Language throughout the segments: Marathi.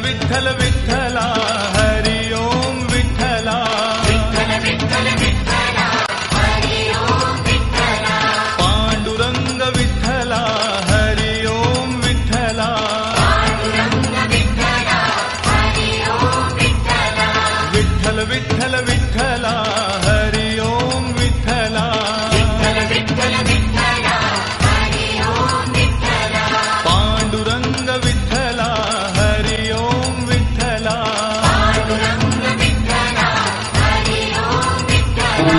विठ्ठल विठ्ठला हरि ओम विठ्ठला विठ्ठल विठ्ठल विठ्ठला हरि ओम विठ्ठला पांडुरंग विठ्ठला हरि ओम विठ्ठला पांडुरंग विठ्ठला हरि ओम विठ्ठला विठ्ठल विठ्ठल विठ्ठला हरि ओम विठ्ठला विठ्ठल विठ्ठल विठ्ठला हरि ओम विठ्ठला पांडुरंग विठ्ठला हरि ओम विठ्ठला पांडुरंग विठ्ठला हरि ओम विठ्ठला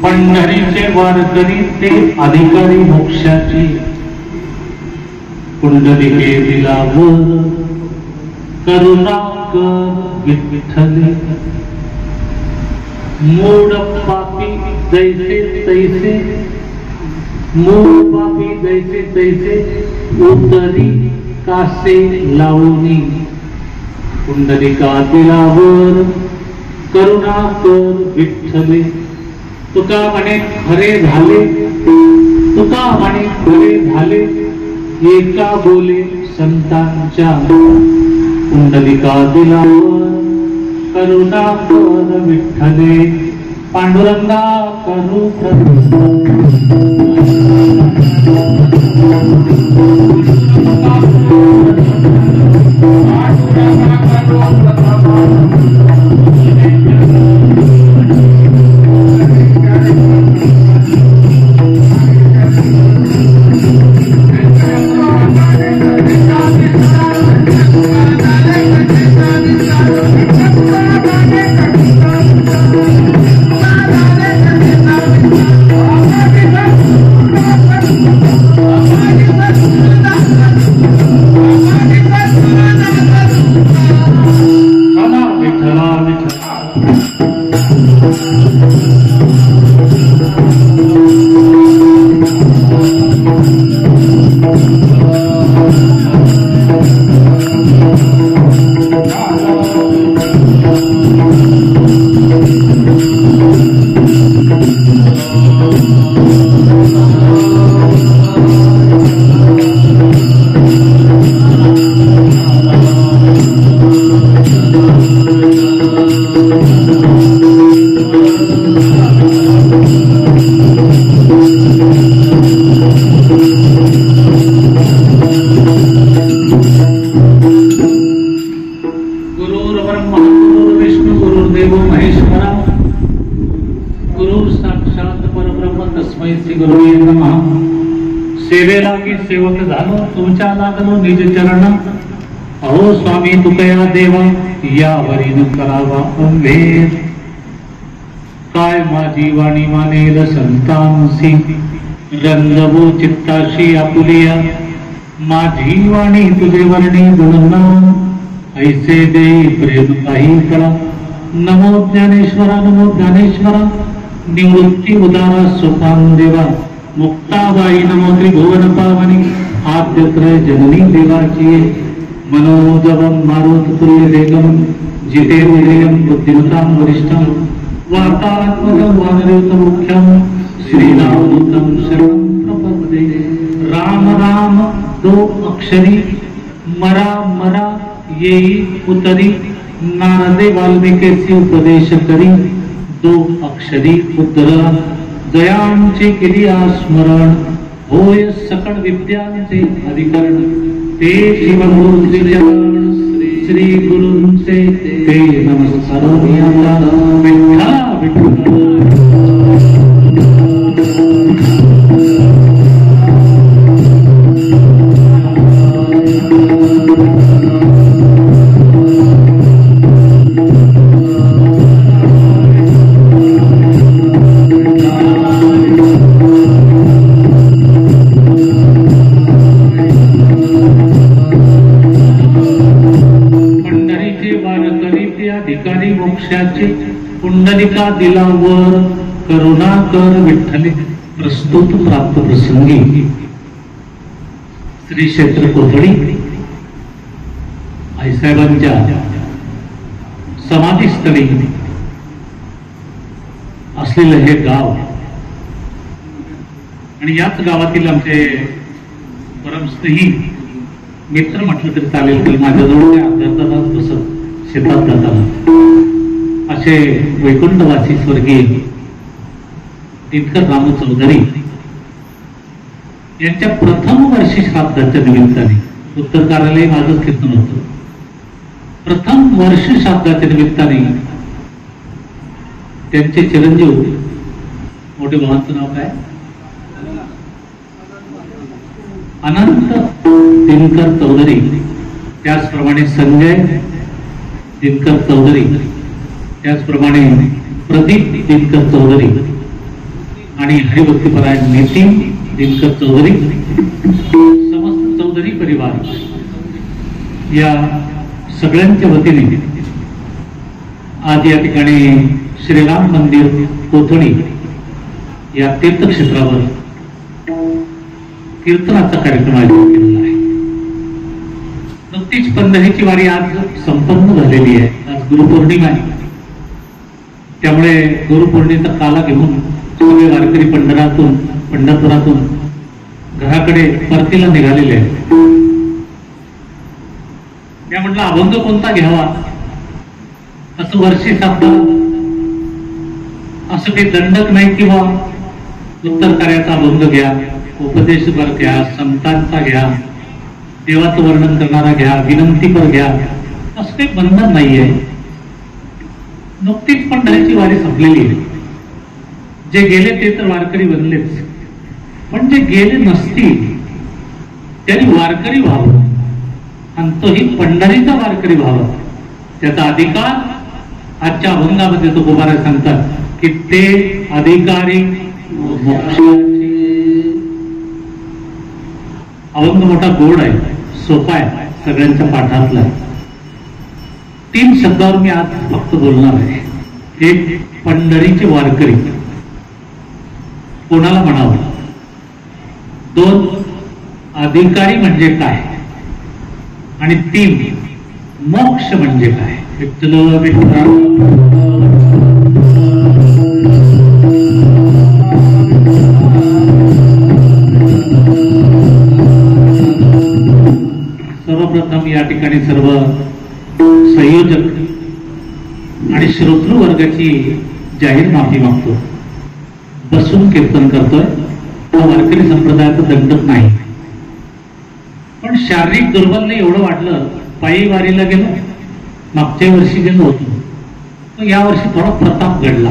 पंढरीचे वारकरी ते अधिकारी मोक्षाची पुंडलिके दिलावर करुणा कर विठ्ठले मूढ पापी जैसे तैसे मूढ पापी जैसे तैसे उतरी कासे लावणी पुंडलिका दिलावर करुणा कर विठ्ठले तुका म्हणे खरे झाले तुका म्हणे खरे झाले एका बोले संतांच्या पुंडलिका दिलावर करुणा कर विठ्ठले पांडुरंगा करू सेवेलागी सेवक झालो तुमच्या लागलो निज चरण अहो स्वामी तुकया देवा यावरीन करावा अभेद काय माझी वाणी मानेल संतांसी रंगवो चित्ताशी आपुलिया माझी वाणी तुझे वर्णी गुणना ऐसे देई प्रेम काही कळा नमो ज्ञानेश्वरा निवृत्ती उदारा सोपान देवा मुक्ताबाई नमो त्रिभुवन पावनी आद्यत्र जननी देवाची मनोजवम मारुत तुल्य वेगम जिते विजयम बुद्धिमतां वरिष्ठं वातात्मकं वानरयुतमुख्यं श्रीरामदूतं शरणं प्रपद्ये। राम राम दो अक्षरी मरा मरा येई उतरी। नारदे वाल्मिकेची उपदेश करी दो अक्षरी उतरा। जयांचे केली स्मरण होय सकळ विद्यांचे अधिकरण। ते शिवगुरूंचे चरण श्री गुरूंचे ते नमस्कार। विठ्ठला विठ्ठला पुंडलिका दिला वर करुणा कर विठ्ठले। प्रस्तुत प्राप्त प्रसंगी श्री क्षेत्र कोथळी आईसाहेबांच्या समाधीस्थळी असलेलं हे गाव आणि याच गावातील आमचे परमस्नेही मित्र म्हटलं तरी चालेल की माझ्याजवळ अर्धा तास बसत शेतात जाताना असे वैकुंठवासी स्वर्गीय दिनकर रामू चौधरी यांच्या प्रथम वर्षी श्राद्धाच्या निमित्ताने उत्तर कार्यालय माझं कीर्तन होतं। प्रथम वर्ष श्राद्धाच्या निमित्ताने त्यांचे चिरंजीव मोठे भावांचं नाव काय अनंत दिनकर चौधरी, त्याचप्रमाणे संजय दिनकर चौधरी, त्याचप्रमाणे प्रदीप दिनकर चौधरी आणि हरिभक्तीपरायण नितीन दिनकर चौधरी, समस्त चौधरी परिवार या सगळ्यांच्या वतीने आज या ठिकाणी श्रीराम मंदिर कोथळी या तीर्थक्षेत्रावर कीर्तनाचा कार्यक्रम आयोजित केलेला आहे। नुकतीच पंढरीची वारी आज संपन्न झालेली आहे। आज गुरुपौर्णिमा आहे, त्यामुळे गुरुपौर्णिमेचा काला घेऊन सगळे वारकरी पंढरपुरातून घराकडे परतीला निघालेले आहेत। मी म्हटलं अभंग कोणता घ्यावा, असं वर्षी साधता असं काही दंडक नाही किंवा उत्तर कार्याचा अभंग घ्या, उपदेशपर घ्या, संतांचा घ्या, देवाचं वर्णन करणारा घ्या, विनंतीपर घ्या, असं काही बंधन नाहीये। नुकतीच पंढरीची वारी संपलेली आहे। जे गेले ते तर वारकरी बनलेच, पण जे गेले नसतील त्यांनी वारकरी व्हावं आणि तोही पंढरीचा वारकरी व्हावा, त्याचा अधिकार आजच्या अभंगामध्ये तो गोबारा सांगतात की ते अधिकारी मोक्षाचे। अभंग मोठा गोड आहे, सोपा आहे, सगळ्यांच्या पाठातला। 3 शब्दावर मी आज फक्त बोलणार आहे। एक, पंढरीचे वारकरी कोणाला म्हणावं। 2, अधिकारी म्हणजे काय, आणि 3, मोक्ष म्हणजे काय। विठ्ठल सर्वप्रथम या ठिकाणी सर्व संयोजक आणि श्रोतृ वर्गाची जाहीर माफी मागतो। बसून कीर्तन करतोय, हा वारकरी संप्रदायाचा दंडक नाही, पण शारीरिक दुर्बलने एवढं वाटलं, पायी वारीला गेलो, मागच्या वर्षी गेलो होतो, तर या वर्षी थोडा प्रताप घडला।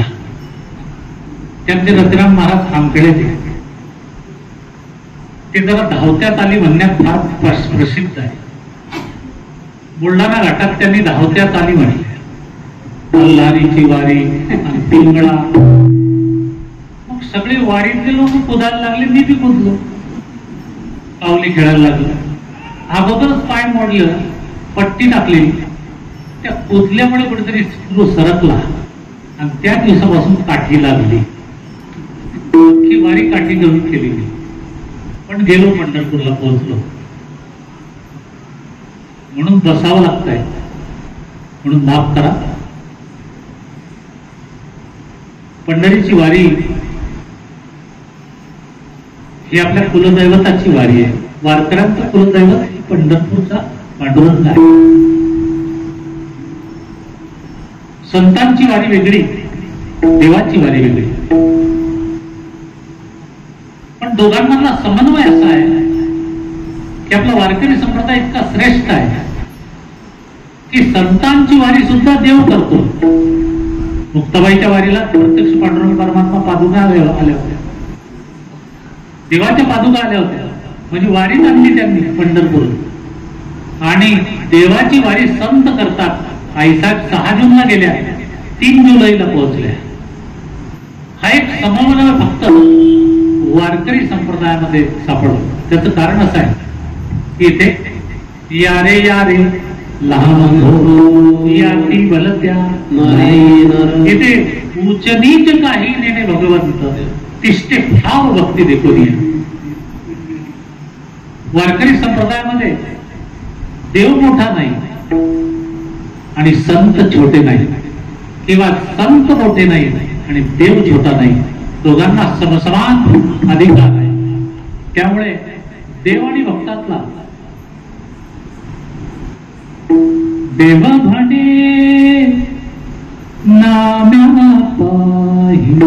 त्यांचे रतिराम महाराज खामखेडे ते जरा धावत्यात आली म्हणण्यात फार प्रसिद्ध आहे। बुलढाणा घाटात त्यांनी धावत्यात आली म्हटले, अल्हारीची वारी आणि पिंगळा। मग सगळे वारीतले लोक कुदायला लागले, मी बी कुदलो, पावली खेळायला लागलो। अगोदरच पाय मोडलं, पट्टी टाकली, त्या कुदल्यामुळे कुठेतरी स्क्रू सरकला आणि त्या दिवसापासून काठी लागली। अख्खी वारी काठी घेऊन केली, पण गेलो, पंढरपूरला पोहोचलो। म्हणून बसावं लागतंय, म्हणून माफ करा। पंढरीची वारी ही आपल्या कुलदैवताची वारी आहे. वारकऱ्यांचं कुलदैवत पंढरपूरचा पांडुरंग आहे. संतांची वारी वेगळी, देवाची वारी वेगळी. पण दोघांमधला समन्वय असा आहे की आपला वारकरी संप्रदाय इतका श्रेष्ठ आहे की संतांची वारी सुद्धा देव करतो. मुक्ताबाईच्या वारीला प्रत्यक्ष पांडुरंग परमात्मा पादुका आल्या होत्या, देवाच्या पादुका आल्या होत्या. म्हणजे वारी आणली त्यांनी पंढरपूर. आणि देवाची वारी संत करतात. आईसाहेब 6 जूनला गेल्या, 3 जुलैला पोहोचल्या. हा एक समन्वय फक्त वारकरी संप्रदायामध्ये सापडतो. त्याचं कारण असं आहे की इथे यारे यारे लहान याती बलत्या, इथे उच्च नीच काही नेणे भगवंत तिष्ठे ठाव भक्ती देखून. वारकरी संप्रदायामध्ये देव मोठा नाही आणि संत छोटे नाही, किंवा संत मोठे नाही आणि देव छोटा नाही. दोघांना समसमान अधिकार आहे. त्यामुळे देव आणि भक्तातला देव म्हणे नाम्या पाहि,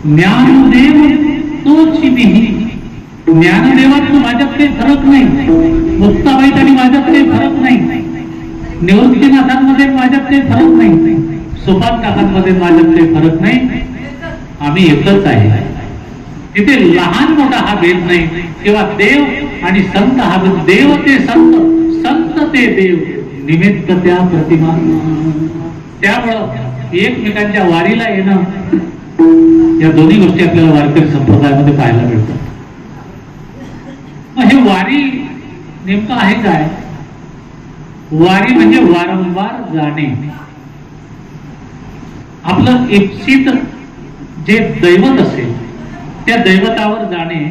ज्ञानदेव तोची बिही. ज्ञानदेवात माझ्यात काही फरक नाही, मुक्ताबाईत आणि माझ्यात काही फरक नाही, निवृत्तीनाथांमध्ये माझ्यात काही फरक नाही, सोपान काकांमध्ये माझ्यात काही फरक नाही. आम्ही एकच आहे. तिथे लहान मोठा हा भेद नाही, किंवा देव आणि संत हा भेद. देव ते संत, संत ते देव, निमित्त त्या प्रतिमा. त्यामुळं एकमेकांच्या वारीला येणं, या दोन्ही गोष्टी आपल्याला वारकरी संप्रदायामध्ये पाहायला मिळतात. मग हे वारी नेमकं आहे काय? वारी म्हणजे वारंवार जाणे. आपलं इप्सित जे दैवत असेल त्या दैवतावर जाणे,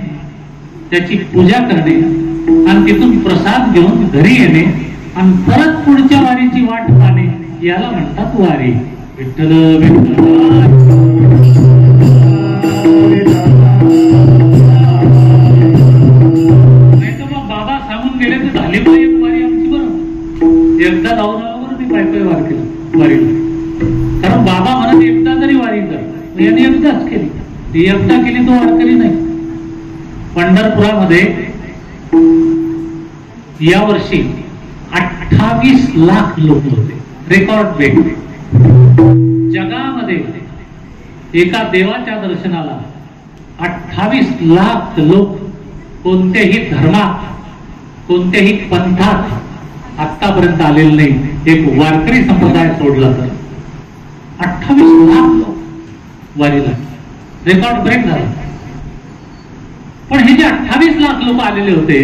त्याची पूजा करणे आणि तिथून प्रसाद घेऊन घरी येणे आणि परत पुढच्या वारीची वाट पाहणे, याला म्हणतात वारी. विठ्ठल विठ्ठल झाली पण एक वारी आमची. बरं, एकदा जाऊन आलो बरं मी पायपाय वारीला. कारण बाबा म्हणत एकदा जरी वारी कर, याने एकदाच केली, ती एकदा केली तो वारकरी नाही. पंढरपुरामध्ये या वर्षी 28 लाख लोक होते, रेकॉर्ड ब्रेक. जगामध्ये एका देवाच्या दर्शनाला 28 लाख लोक कोणत्याही धर्मात, कोणत्याही पंथात आतापर्यंत आलेले नाही, एक वारकरी संप्रदाय सोडला तर. 28 लाख लोक वारीला, रेकॉर्ड ब्रेक झाला. पण हे जे 28 लाख लोक आलेले होते,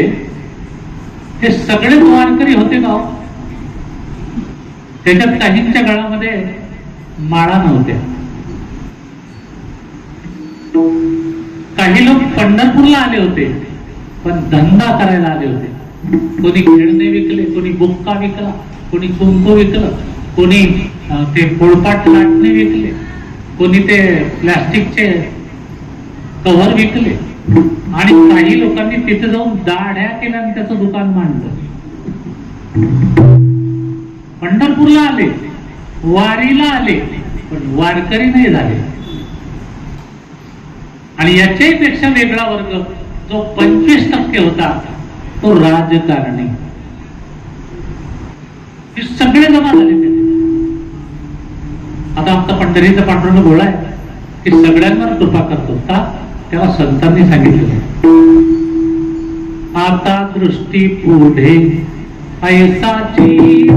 हे सगळेच वारकरी होते का? त्याच्यात काहींच्या गळामध्ये माळा नव्हत्या. काही लोक पंढरपूरला आले होते पण धंदा करायला आले होते. कोणी खेळणे विकले, कोणी बुक्का विकला, कोणी कुंकू विकलं, कोणी ते पोळपाट लाटणे विकले, कोणी ते प्लास्टिकचे कव्हर विकले, आणि काही लोकांनी तिथे जाऊन दाढ्या केल्या आणि त्याचं दुकान मांडलं. पंढरपूरला आले, वारीला आले, पण वारकरी नाही झाले. आणि याच्याही पेक्षा वेगळा वर्ग जो 25% होता तो राजकारणी. हे सगळे जमा झाले. आता आमचा पंढरीचा पांडुरंग गोळा आहे की सगळ्यांवर कृपा करतो का? तेव्हा संतांनी सांगितलं, आता दृष्टी पुढे ऐसाची,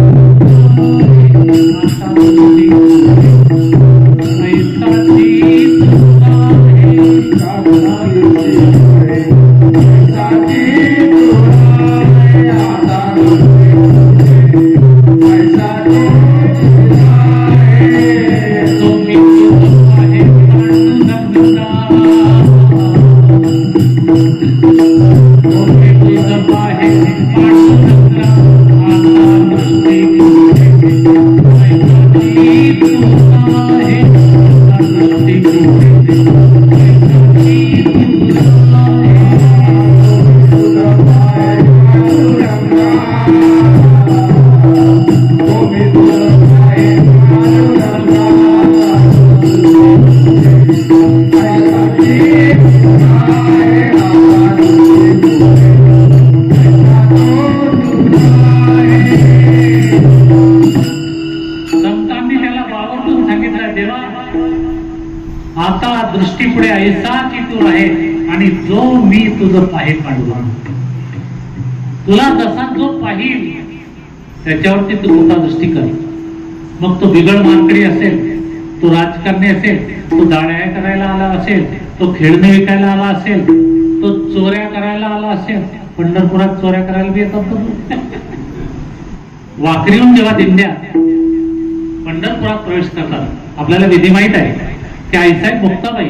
आता दृष्टी ऐसाची तुला जसा जो पाहिल त्याच्यावरती तू कृपा दृष्टी कर. मग तो बिगड मार्कडी असेल, तो राजकारणी असेल, तो दाड्या करायला आला असेल, तो खेळणे विकायला आला असेल, तो चोऱ्या करायला आला असेल. पंढरपुरात चोऱ्या करायला बी येतात. वाखरीहून जेव्हा दिंड्या पंढरपुरात प्रवेश करतात, आपल्याला विधी माहित आहे की आईसाहेब मुक्ताबाई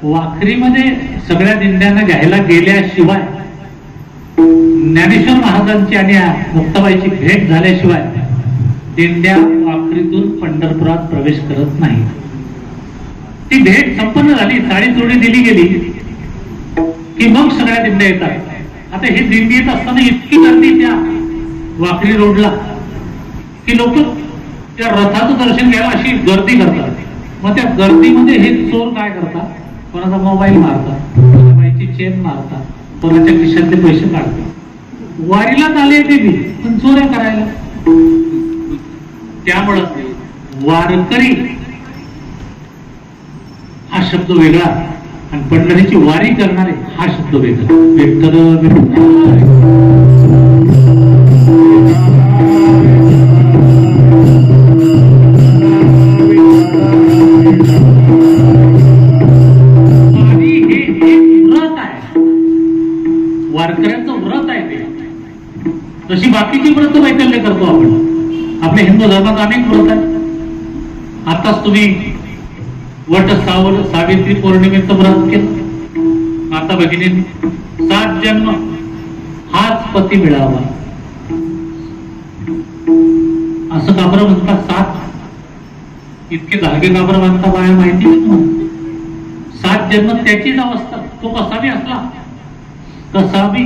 वाखरीमध्ये सगळ्या दिंड्यांना घ्यायला गेल्याशिवाय, ज्ञानेश्वर महाराजांची आणि मुक्ताबाईची भेट झाल्याशिवाय दिंड्या वाखरीतून पंढरपुरात प्रवेश करत नाही. ती भेट संपन्न झाली, साडी जोडी दिली गेली की मग सगळ्या दिंड्या येतात. आता हे दिंडी येत असताना इतकी गर्दी त्या वाखरी रोडला की लोक त्या रथाचं दर्शन घ्यायला अशी गर्दी करतात. मग त्या गर्दीमध्ये हे चोर काय करतात? कोणाचा मोबाईल मारतात, बाईची चेन मारतात, कोणाच्या खिशातले पैसे काढतात. वारीलाच आले ते बी, पण चोऱ्या करायला. त्यामुळं वारकरी हा शब्द वेगळा आणि पंढरीची वारी करणारे हा शब्द वेगळा. वारकऱ्यांचं व्रत आहे ते. तशी बाकीची व्रत वैकल्य करतो आपण. आपल्या हिंदू धर्मात अनेक व्रत आहेत. आताच तुम्ही वट सावित्री पौर्णिमेचं व्रत केलं. माता भगिनी 7 जन्म हाच पती मिळावा असं का बरं म्हणतात? 7 इतके धागे का बरं म्हणता बाया माहिती नाही. 7 जन्म त्याचीच अवस्था. तो कसा बी असला कसा बी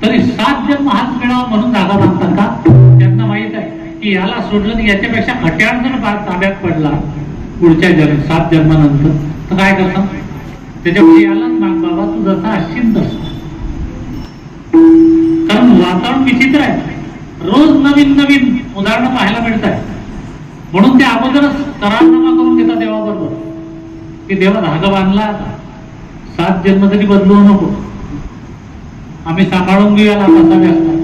तरी 7 जन्म हाच मिळावा म्हणून धागा बांधतात का? त्यांना माहित आहे की याला सोडलं की याच्यापेक्षा खट्याळ जर ताब्यात पडला पुढच्या 7 जन्मानंतर तर काय करतात? त्याच्यामुळे यालाच माग बाबा तू जसा असशील तसं. कारण वातावरण विचित्र आहे. रोज नवीन नवीन उदाहरणं पाहायला मिळत आहे. म्हणून ते अगोदरच करारनामा करून घेतात देवाबरोबर की देवा धागा बांधला, 7 जन्म तरी बदलू नको, आम्ही सांभाळून घेऊया कसा असतात.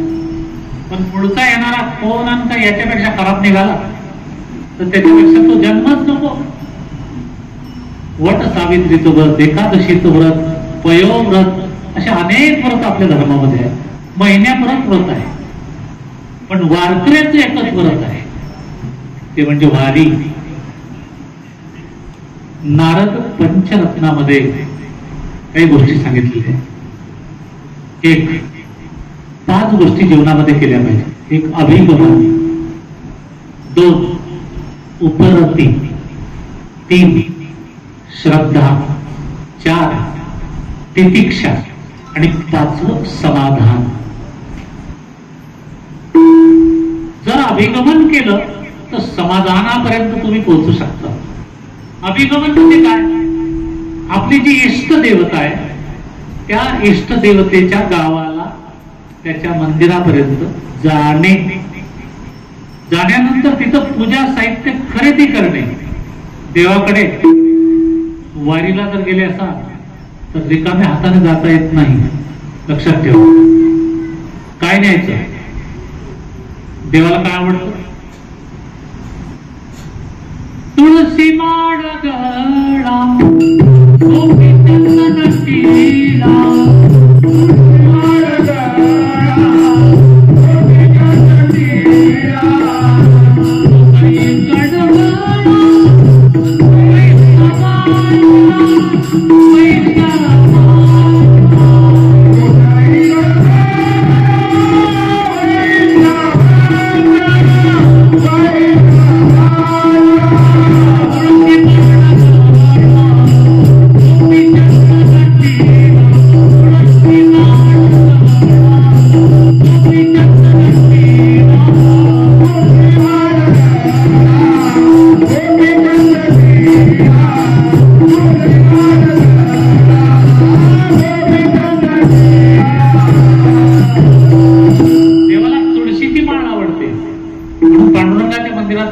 पण पुढचा येणारा कोण आणि याच्यापेक्षा खराब निघाला तर त्याच्यापेक्षा तो जन्मच नको. वट सावित्रीचं व्रत, एकादशीचं व्रत, पयोव्रत असे अनेक व्रत आपल्या धर्मामध्ये आहे. महिन्याभरात व्रत आहे. पण वारकऱ्याचं एकच व्रत आहे, ते म्हणजे वारी. नारद पंचरत्नामध्ये काही गोष्टी सांगितलेल्या आहेत. एक 5 गोष्टी जीवनामध्ये केल्या पाहिजे. एक अभिगमन, 2 उपरती, 3 श्रद्धा, 4 तितिक्षा आणि 5 समाधान. जर अभिगमन केलं तर समाधानापर्यंत तुम्ही पोहोचू शकता. अभिगमन म्हणजे काय? आपली जी इष्ट देवता आहे त्या इष्ट देवतेच्या गावाला, त्याच्या मंदिरापर्यंत जाणे, जाण्यानंतर तिथं पूजा साहित्य खरेदी करणे. देवाकडे वारीला जर गेले असाल तर रिकाम्या हाताने जाता येत नाही, लक्षात ठेवा. काय न्यायचं? देवाला काय आवडतं? तुळशी माळ गळा, गोपी चंदन टिळा,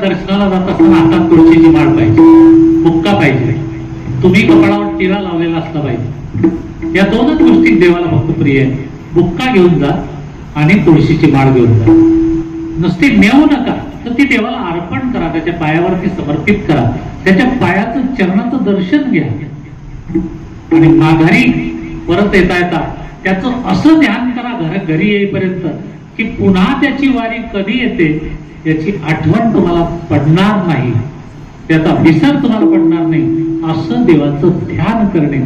दर्शनाला जात असताना हातात तुळशीची माळ पाहिजे, बुक्का पाहिजे, तुम्ही कपाळावर टिळा लावलेला असला पाहिजे. या 2च गोष्टी देवाला फक्त प्रिय आहे. बुक्का घेऊन जा आणि तुळशीची माळ घेऊन जा. नुसती नेऊ नका, तर ती देवाला अर्पण करा, त्याच्या पायावरती समर्पित करा, त्याच्या पायाचं चरणाचं दर्शन घ्या आणि माघारी परत येता येता त्याचं असं ध्यान करा घरी येईपर्यंत की पुन्हा त्याची वारी कधी येते याची आठवण तुम्हाला पडणार नाही, त्याचा विसर तुम्हाला पडणार नाही. असं देवाचं ध्यान करणे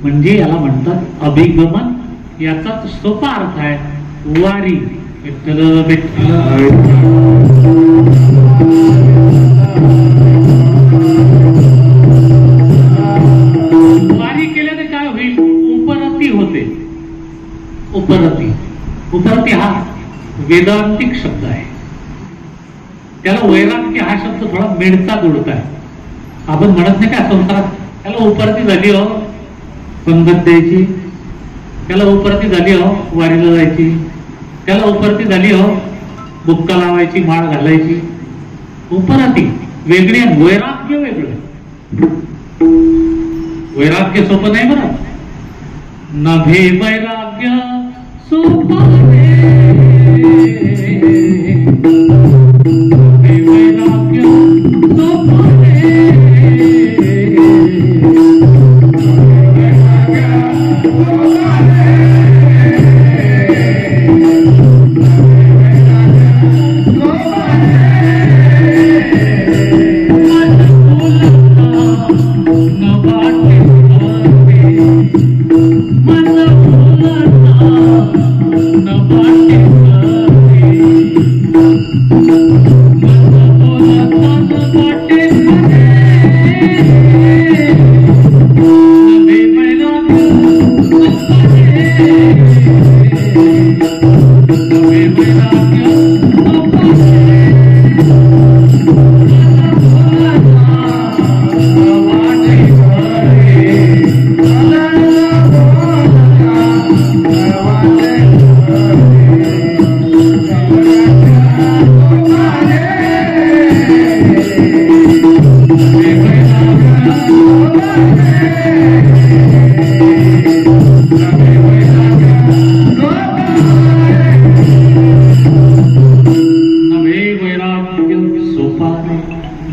म्हणजे याला म्हणतात अभिगमन. याचाच सोपा अर्थ आहे वारी. विठ्ठल विठ्ठल. वारी केल्याने काय होईल? उपरती होते. उपरती, उपरती हा वेदांतिक शब्द आहे. त्याला वैराग्य हा शब्द थोडा मिळता जुळता आहे. आपण म्हणत नाही का संसारात त्याला उपरती झाली हो पंगत द्यायची, त्याला उपरती झाली हो वारीला जायची, त्याला उपरती झाली हो बुक्का लावायची, माळ घालायची. उपरती वेगळी आणि वैराग्य वेगळं. वैराग्य सोपं नाही बरं. नभे वैराग्य सोपं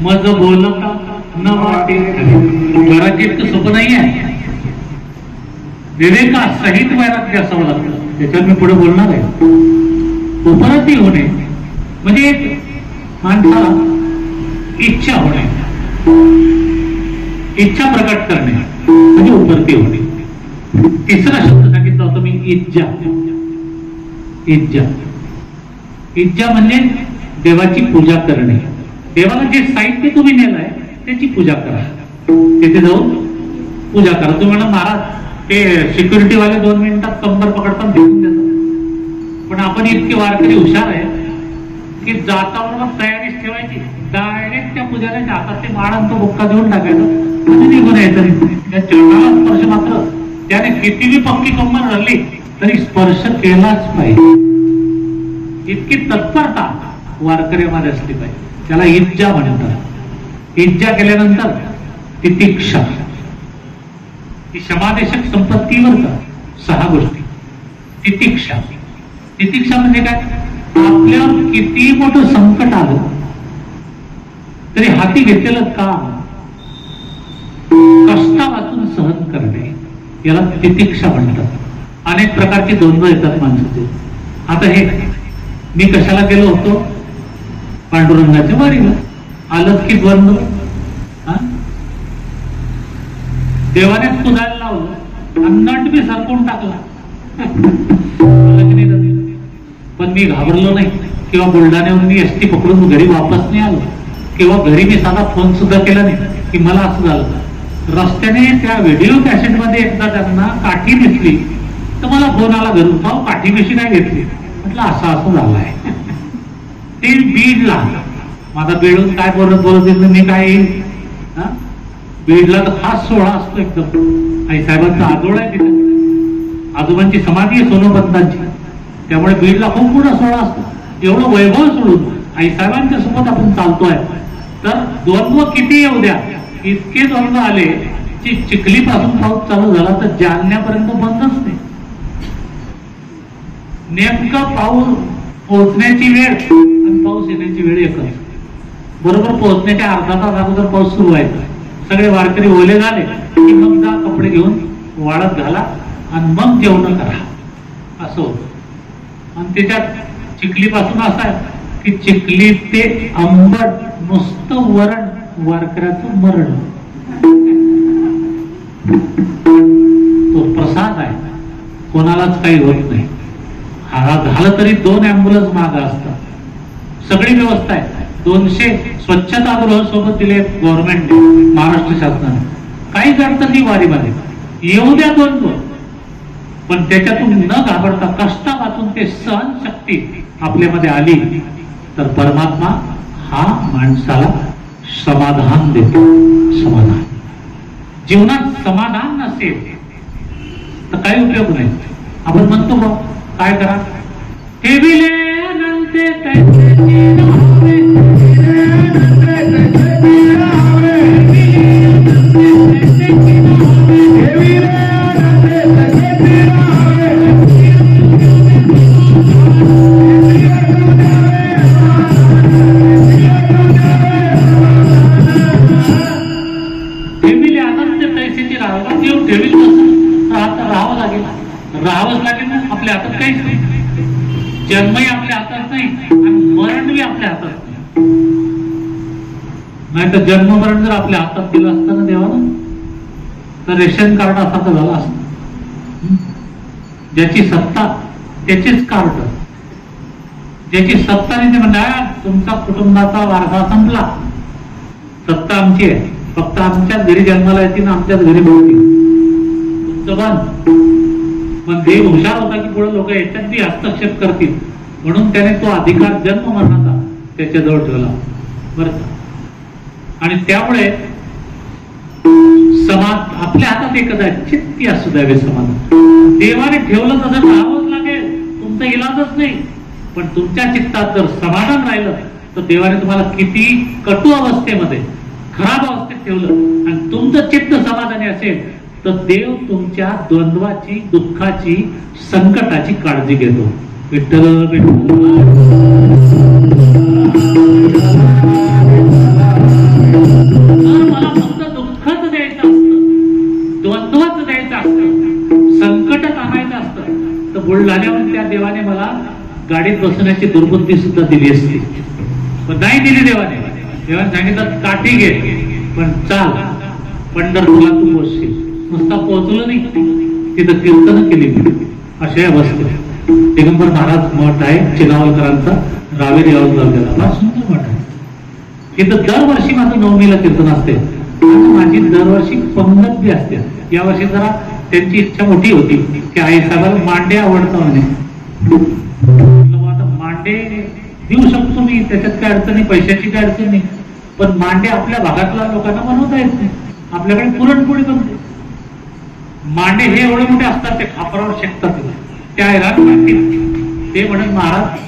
मज बोलता न वाटे. वैराग्य इतकं सोपं नाही आहे. विवेका सहित वैराग्य असावं लागतं. त्याच्यावर मी पुढे बोलणार आहे. उपरती होणे म्हणजे एक माणसाला इच्छा होणे, इच्छा प्रकट करणे म्हणजे उपरती होणे. तिसरा शब्द सांगितला होता मी, इच्छा. इच्छा, इच्छा म्हणजे देवाची पूजा करणे. देवाला जे साहित्य तुम्ही नेलंय त्याची पूजा करा, तिथे जाऊन पूजा करा. तुम्ही म्हणा महाराज ते सिक्युरिटी वाले 2 मिनिटात कंबर पकडताना भेटून देतात, पण आपण इतके वारकरी हुशार आहे की जाताबरोबर तयारीच ठेवायची, डायरेक्ट त्या पुजाऱ्याच्या हातात ते माळांचा बुक्का देऊन टाकायचं आणि निघून यायचं. त्या चरणाला स्पर्श मात्र त्याने कितीही पक्की कंबर धरली तरी स्पर्श केलाच पाहिजे. इतकी तत्परता वारकऱ्यामध्ये असली पाहिजे. त्याला इज्जा म्हणतात. इज्जा केल्यानंतर तितिक्षा, ही क्षमादेशक संपत्तीवर का 6 गोष्टी. तितिक्षा, तितिक्षा म्हणजे काय? आपल्यावर किती मोठं संकट आलं तरी हाती घेतलेलं काम कष्टा वाचून सहन करणे, याला तितिक्षा म्हणतात. अनेक प्रकारचे द्वंद्व येतात माणसाचे. आता हे मी कशाला गेलो होतो? पांडुरंगाच्या वारीला. आलंच की द्वंद्व. देवानेच पुजायला लावलं आणि नट बी सरकून टाकला. पण मी घाबरलो नाही किंवा बुलढाण्याहून मी एसटी पकडून घरी वापस नाही आलो किंवा घरी मी साधा फोन सुद्धा केला नाही की मला असं झालं. रस्त्याने त्या व्हिडिओ कॅसेट मध्ये एकदा त्यांना काठी दिसली तर मला फोन आला घरून, पाहू काठी कशी काय घेतली. म्हटलं असं असं झालंय. ते बीडला, माझा बेडून काय बोलत मी काय येईल. बीडला तर खास सोहळा असतो एकदम. आई साहेबांचा आजोळ आहे तिथे, आजोबांची समाधी आहे सोनोपंतांची, त्यामुळे बीडला खूप मोठा सोहळा असतो. एवढं वैभव सोडून आई साहेबांच्या सोबत आपण चालतोय तर द्वंद्व किती येऊ द्या, इतके द्वंद्व आले की चिखलीपासून पाऊस चालू झाला तर जालन्यापर्यंत बंदच नाही. नेमकं पाऊस पोहोचण्याची वेळ आणि पाऊस येण्याची वेळ एकच. बरोबर पोहोचण्याच्या अर्धा तास अगोदर पाऊस सुरू व्हायचा. सगळे वारकरी ओले झाले की मग जा कपडे घेऊन वाळत घाला आणि मग जेवण करा, असं होतं. आणि त्याच्यात चिखलीपासून असं आहे की चिखली ते आंबट नुसतं वरण, वारकऱ्याचं मरण. तो प्रसाद आहे, कोणालाच काही होत नाही. हा झालं तरी 2 ॲम्ब्युलन्स मागे असतात. सगळी व्यवस्था आहे. 200 स्वच्छतागृह सोबत दिले गव्हर्नमेंटने, महाराष्ट्र शासनाने. काहीच अडचण नाही वारीमध्ये. येऊ द्या द्वंद्व, पण त्याच्यातून न घाबरता कष्टा वाचून ते सहनशक्ती आपल्यामध्ये आली तर परमात्मा हा माणसाला समाधान देतो. समाधान. जीवनात समाधान नसेल तर काही उपयोग नाही. आपण म्हणतो बा काय करा, ठेविले अनंते राहावंच लागेल ना. आपल्या हातात काहीच नाही. जन्मही आपल्या हातात नाही आणि मरणही आपल्या हातात नाही. तर जन्म मरण जर आपल्या हातात दिलं असतं ना देवानं तर रेशन कार्ड असाच झालं असतं. ज्याची सत्ता त्याचीच कार्ड, ज्याची सत्ता नाही ते म्हणतात तुमचा कुटुंबाचा वारसा संपला, सत्ता आमची आहे, फक्त आमच्याच घरी जन्माला येतील आमच्याच घरी बोलतील, तुमचं बंद. पण देव हुशार होता की पुढे लोक याच्यात बी हस्तक्षेप करतील म्हणून त्याने तो अधिकार जन्म मरणाचा त्याच्याजवळ ठेवला बरं. आणि त्यामुळे समाज आपल्या हातात एकदा चित्ती असू द्यावे. समाधान देवाने ठेवलं तसं राहावंच लागेल, तुमचा इलाजच नाही. पण तुमच्या चित्तात जर समाधान राहिलं तर देवाने तुम्हाला किती कटू अवस्थेमध्ये, खराब अवस्थेत ठेवलं आणि तुमचं चित्त समाधानी असेल तर देव तुमच्या द्वंद्वाची, दुःखाची, संकटाची काळजी घेतो. विठ्ठल विठ्ठल. मला फक्त दुःखच द्यायचं असतं, द्वंद्वच द्यायचं असतं, संकटच आणायचं असतं तर बुलढाण्याहून त्या देवाने मला गाडीत बसण्याची दुर्बुद्धी सुद्धा दिली असती. पण नाही दिली देवाने. देवाने सांगितलं काठी घे पण चाल, पंढरपूरला तू पोहोचशील. नुसता पोहोचलो नाही, तिथं कीर्तन केली अशा अवस्थेत. दिगंबर महाराज मठ आहे चिनावलकरांचा, रावेर यावत लागलेला फार सुंदर मठ आहे. इथं दरवर्षी माझं नवमीला कीर्तन असते आणि माझी दरवर्षी पंगत बी असते. यावर्षी जरा त्यांची इच्छा मोठी होती की आई साहेबाला मांडे आवडतं म्हणे. आता मांडे देऊ शकतो मी, त्याच्यात काय अडचण नाही, पैशाची काय अडचण नाही, पण मांडे आपल्या भागातल्या लोकांना बनवता येत नाही. आपल्याकडे पुरणपोळी बनते. मांडे हे एवढे मोठे असतात, ते खापरावर शेकतात. त्या हैराण मांडे ते म्हणत महाराज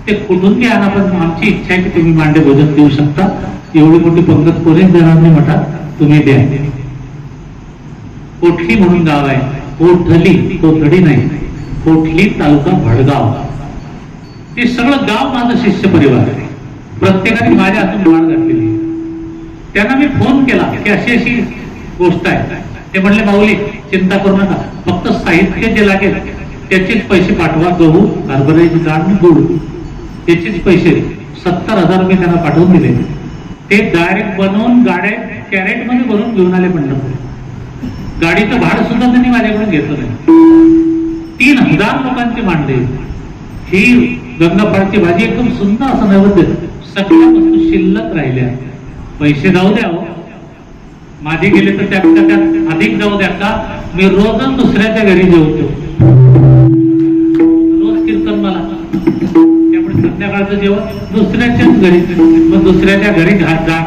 ते कुठून घ्या ना, पण आमची इच्छा आहे की तुम्ही मांडे भोजन देऊ शकता. एवढी मोठी पंगत कोणीच देणार नाही म्हटलं, तुम्ही द्या. कोठली म्हणून गाव आहे, कोठली, कोठडी नाही, कोठली तालुका भडगाव. ते सगळं गाव माझं शिष्य परिवार आहे. प्रत्येकाने माझ्या हातून वाढ घातलेली. त्यांना मी फोन केला की अशी अशी गोष्ट आहे. ते म्हणले माऊली चिंता करू नका, फक्त साहित्य जे लागेल त्याचेच पैसे पाठवा. गहू, हरभऱ्याची डाळ, गूळ, त्याचेच पैसे 70,000 रुपये त्यांना पाठवून दिले. ते डायरेक्ट बनवून गाड्या कॅरेट मध्ये भरून घेऊन आले. पंढरपूर गाडीचं भाडं सुद्धा त्यांनी माझ्याकडून घेतलं नाही. 3,000 लोकांचे मांडले. ही गंगाफळाची भाजी एकदम सुंदर असं नैवेद्य, सगळ्या वस्तू शिल्लक राहिल्या. पैसे जाऊ द्या हो, माझे गेले तर त्यापेक्षा त्यात अधिक जाऊ द्या का. मी रोजच दुसऱ्याच्या घरी जेवतो, रोज कीर्तन मला, त्यामुळे संध्याकाळचं जेवण दुसऱ्याच्याच घरी. मग दुसऱ्याच्या घरी जा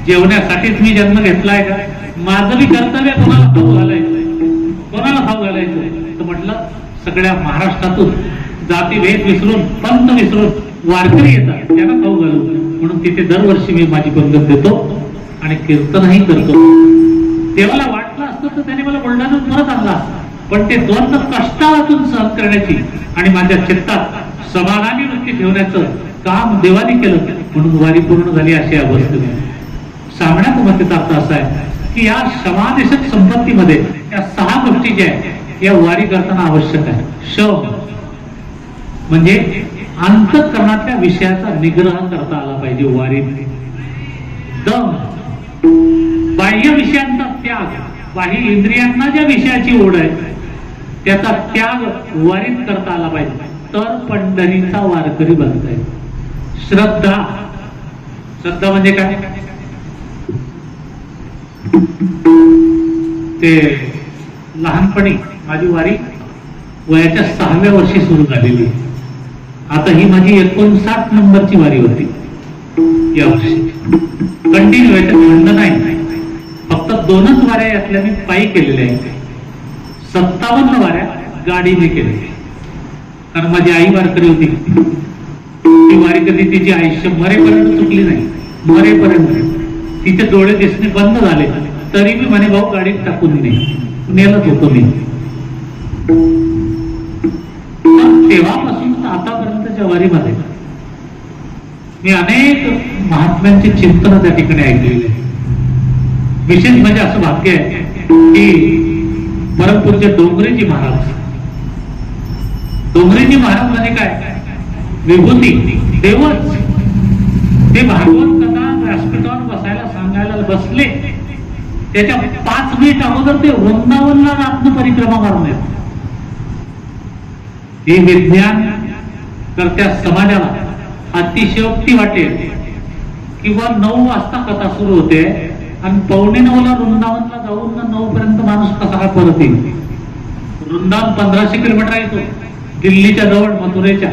जेवण्यासाठीच मी जन्म घेतलाय का. माझं बी कर्तव्य कोणाला खाऊ घालायचं, कोणाला खाऊ घालायचं. तर म्हटलं सगळ्या महाराष्ट्रातून जाती भेद विसरून, पंथ विसरून वारकरी येतात, त्यांना खाऊ घालू. म्हणून तिथे दरवर्षी मी माझी पंगत देतो आणि कीर्तनही करतो. देवाला वाटलं असतं तर त्याने मला बुलढाण्यात परत आणला असता, पण ते द्वंद्व कष्टातून सहन करण्याची आणि माझ्या चित्तात समाधानी वृत्ती ठेवण्याचं काम देवाने केलं, म्हणून वारी पूर्ण झाली. अशी अवस्थेने सांगण्याचा मतेचा अर्थ असा आहे की या समादेशक संपत्तीमध्ये या 6 गोष्टी ज्या आहेत या वारी करताना आवश्यक आहे. शम म्हणजे अंतःकरणातल्या विषयाचा निग्रह करता आला पाहिजे वारीत. दम बाह्य विषयांचा त्याग, बाह्य इंद्रियांना ज्या विषयाची ओढ आहे त्याचा त्याग वारीत करता आला पाहिजे, तर पंढरीचा वारकरी बनता येईल. श्रद्धा, श्रद्धा म्हणजे काय. ते लहानपणी माझी वारी वयाच्या 6व्या वर्षी सुरू झालेली. आता ही माझी 59 नंबरची वारी होती या वर्षी. कंटिन्यू याच्यात खंड नाही, फक्त 2च वाऱ्या यातल्या मी पायी केलेल्या आहेत. 57 वाऱ्या गाडीने केल्या, कारण माझी आई वारकरी होती. ती वारी कधी तिचे आयुष्य मरेपर्यंत चुकली नाही. मरेपर्यंत तिचे डोळे दिसणे बंद झाले तरी मी म्हणे भाऊ गाडीत टाकून नेलच होतो मी. तेव्हापासून आतापर्यंतच्या वारीमध्ये मी अनेक महात्म्यांचे चिंतन त्या ठिकाणी ऐकलेले आहे. विशेष म्हणजे असं भाग्य आहे की परमपूज्य डोंगरेजी महाराज, डोंगरेजी महाराज म्हणजे काय, विभूती देवच. ते भागवत कथा व्यासपीठावर बसायला सांगायला बसले, त्याच्या 5 मिनिट अगोदर ते वृंदावनला आत्मपरिक्रमा मारून येतात. हे विज्ञान करत्या समाजाला अतिशयोक्ती वाटेल किंवा 9 वाजता कथा सुरू होते आणि 8:45ला वृंदावनला जाऊन 9 पर्यंत माणूस कसा काय परत येईल. वृंदावन 1500 किलोमीटर येतो, दिल्लीच्या जवळ, मथुरेच्या.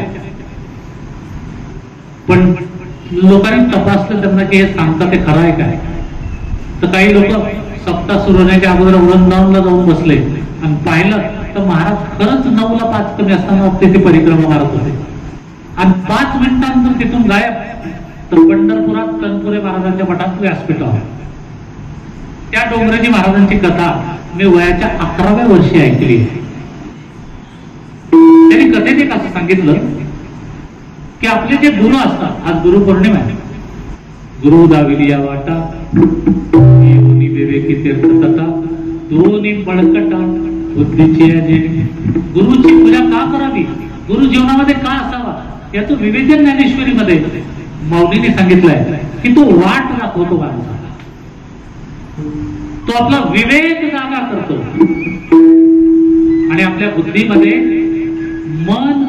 पण लोकांनी तपासलं त्यांना की हे सांगता ते खरं आहे काय. तर काही लोक सप्ताह सुरू होण्याच्या अगोदर वृंदावनला जाऊन बसले आणि पाहिलं तर महाराज खरंच 9ला 5 कमी असताना तिथे परिक्रमा मारत होते आणि 5 मिनिटांनंतर तिथून गायब. तर पंढरपुरात तनपुरे महाराजांच्या मठात व्यासपीठावर त्या डोंगरेजी महाराजांची कथा मी वयाच्या 11व्या वर्षी ऐकली. त्यांनी कथेत एक असं सांगितलं की आपले जे गुरु असतात, आज गुरुपौर्णिमा आहे, गुरु दाविली या वाटा येऊनी विवेकी तीर्थ कथा दोन्ही बळकटा बुद्धीची जेणे. गुरुची पूजा का करावी, गुरु जीवनामध्ये का असावा याचं विवेचन ज्ञानेश्वरीमध्ये माऊलीने सांगितलंय की तो वाट दाखवतो माणसाला, तो आपला विवेक जागा करतो आणि आपल्या बुद्धीमध्ये मन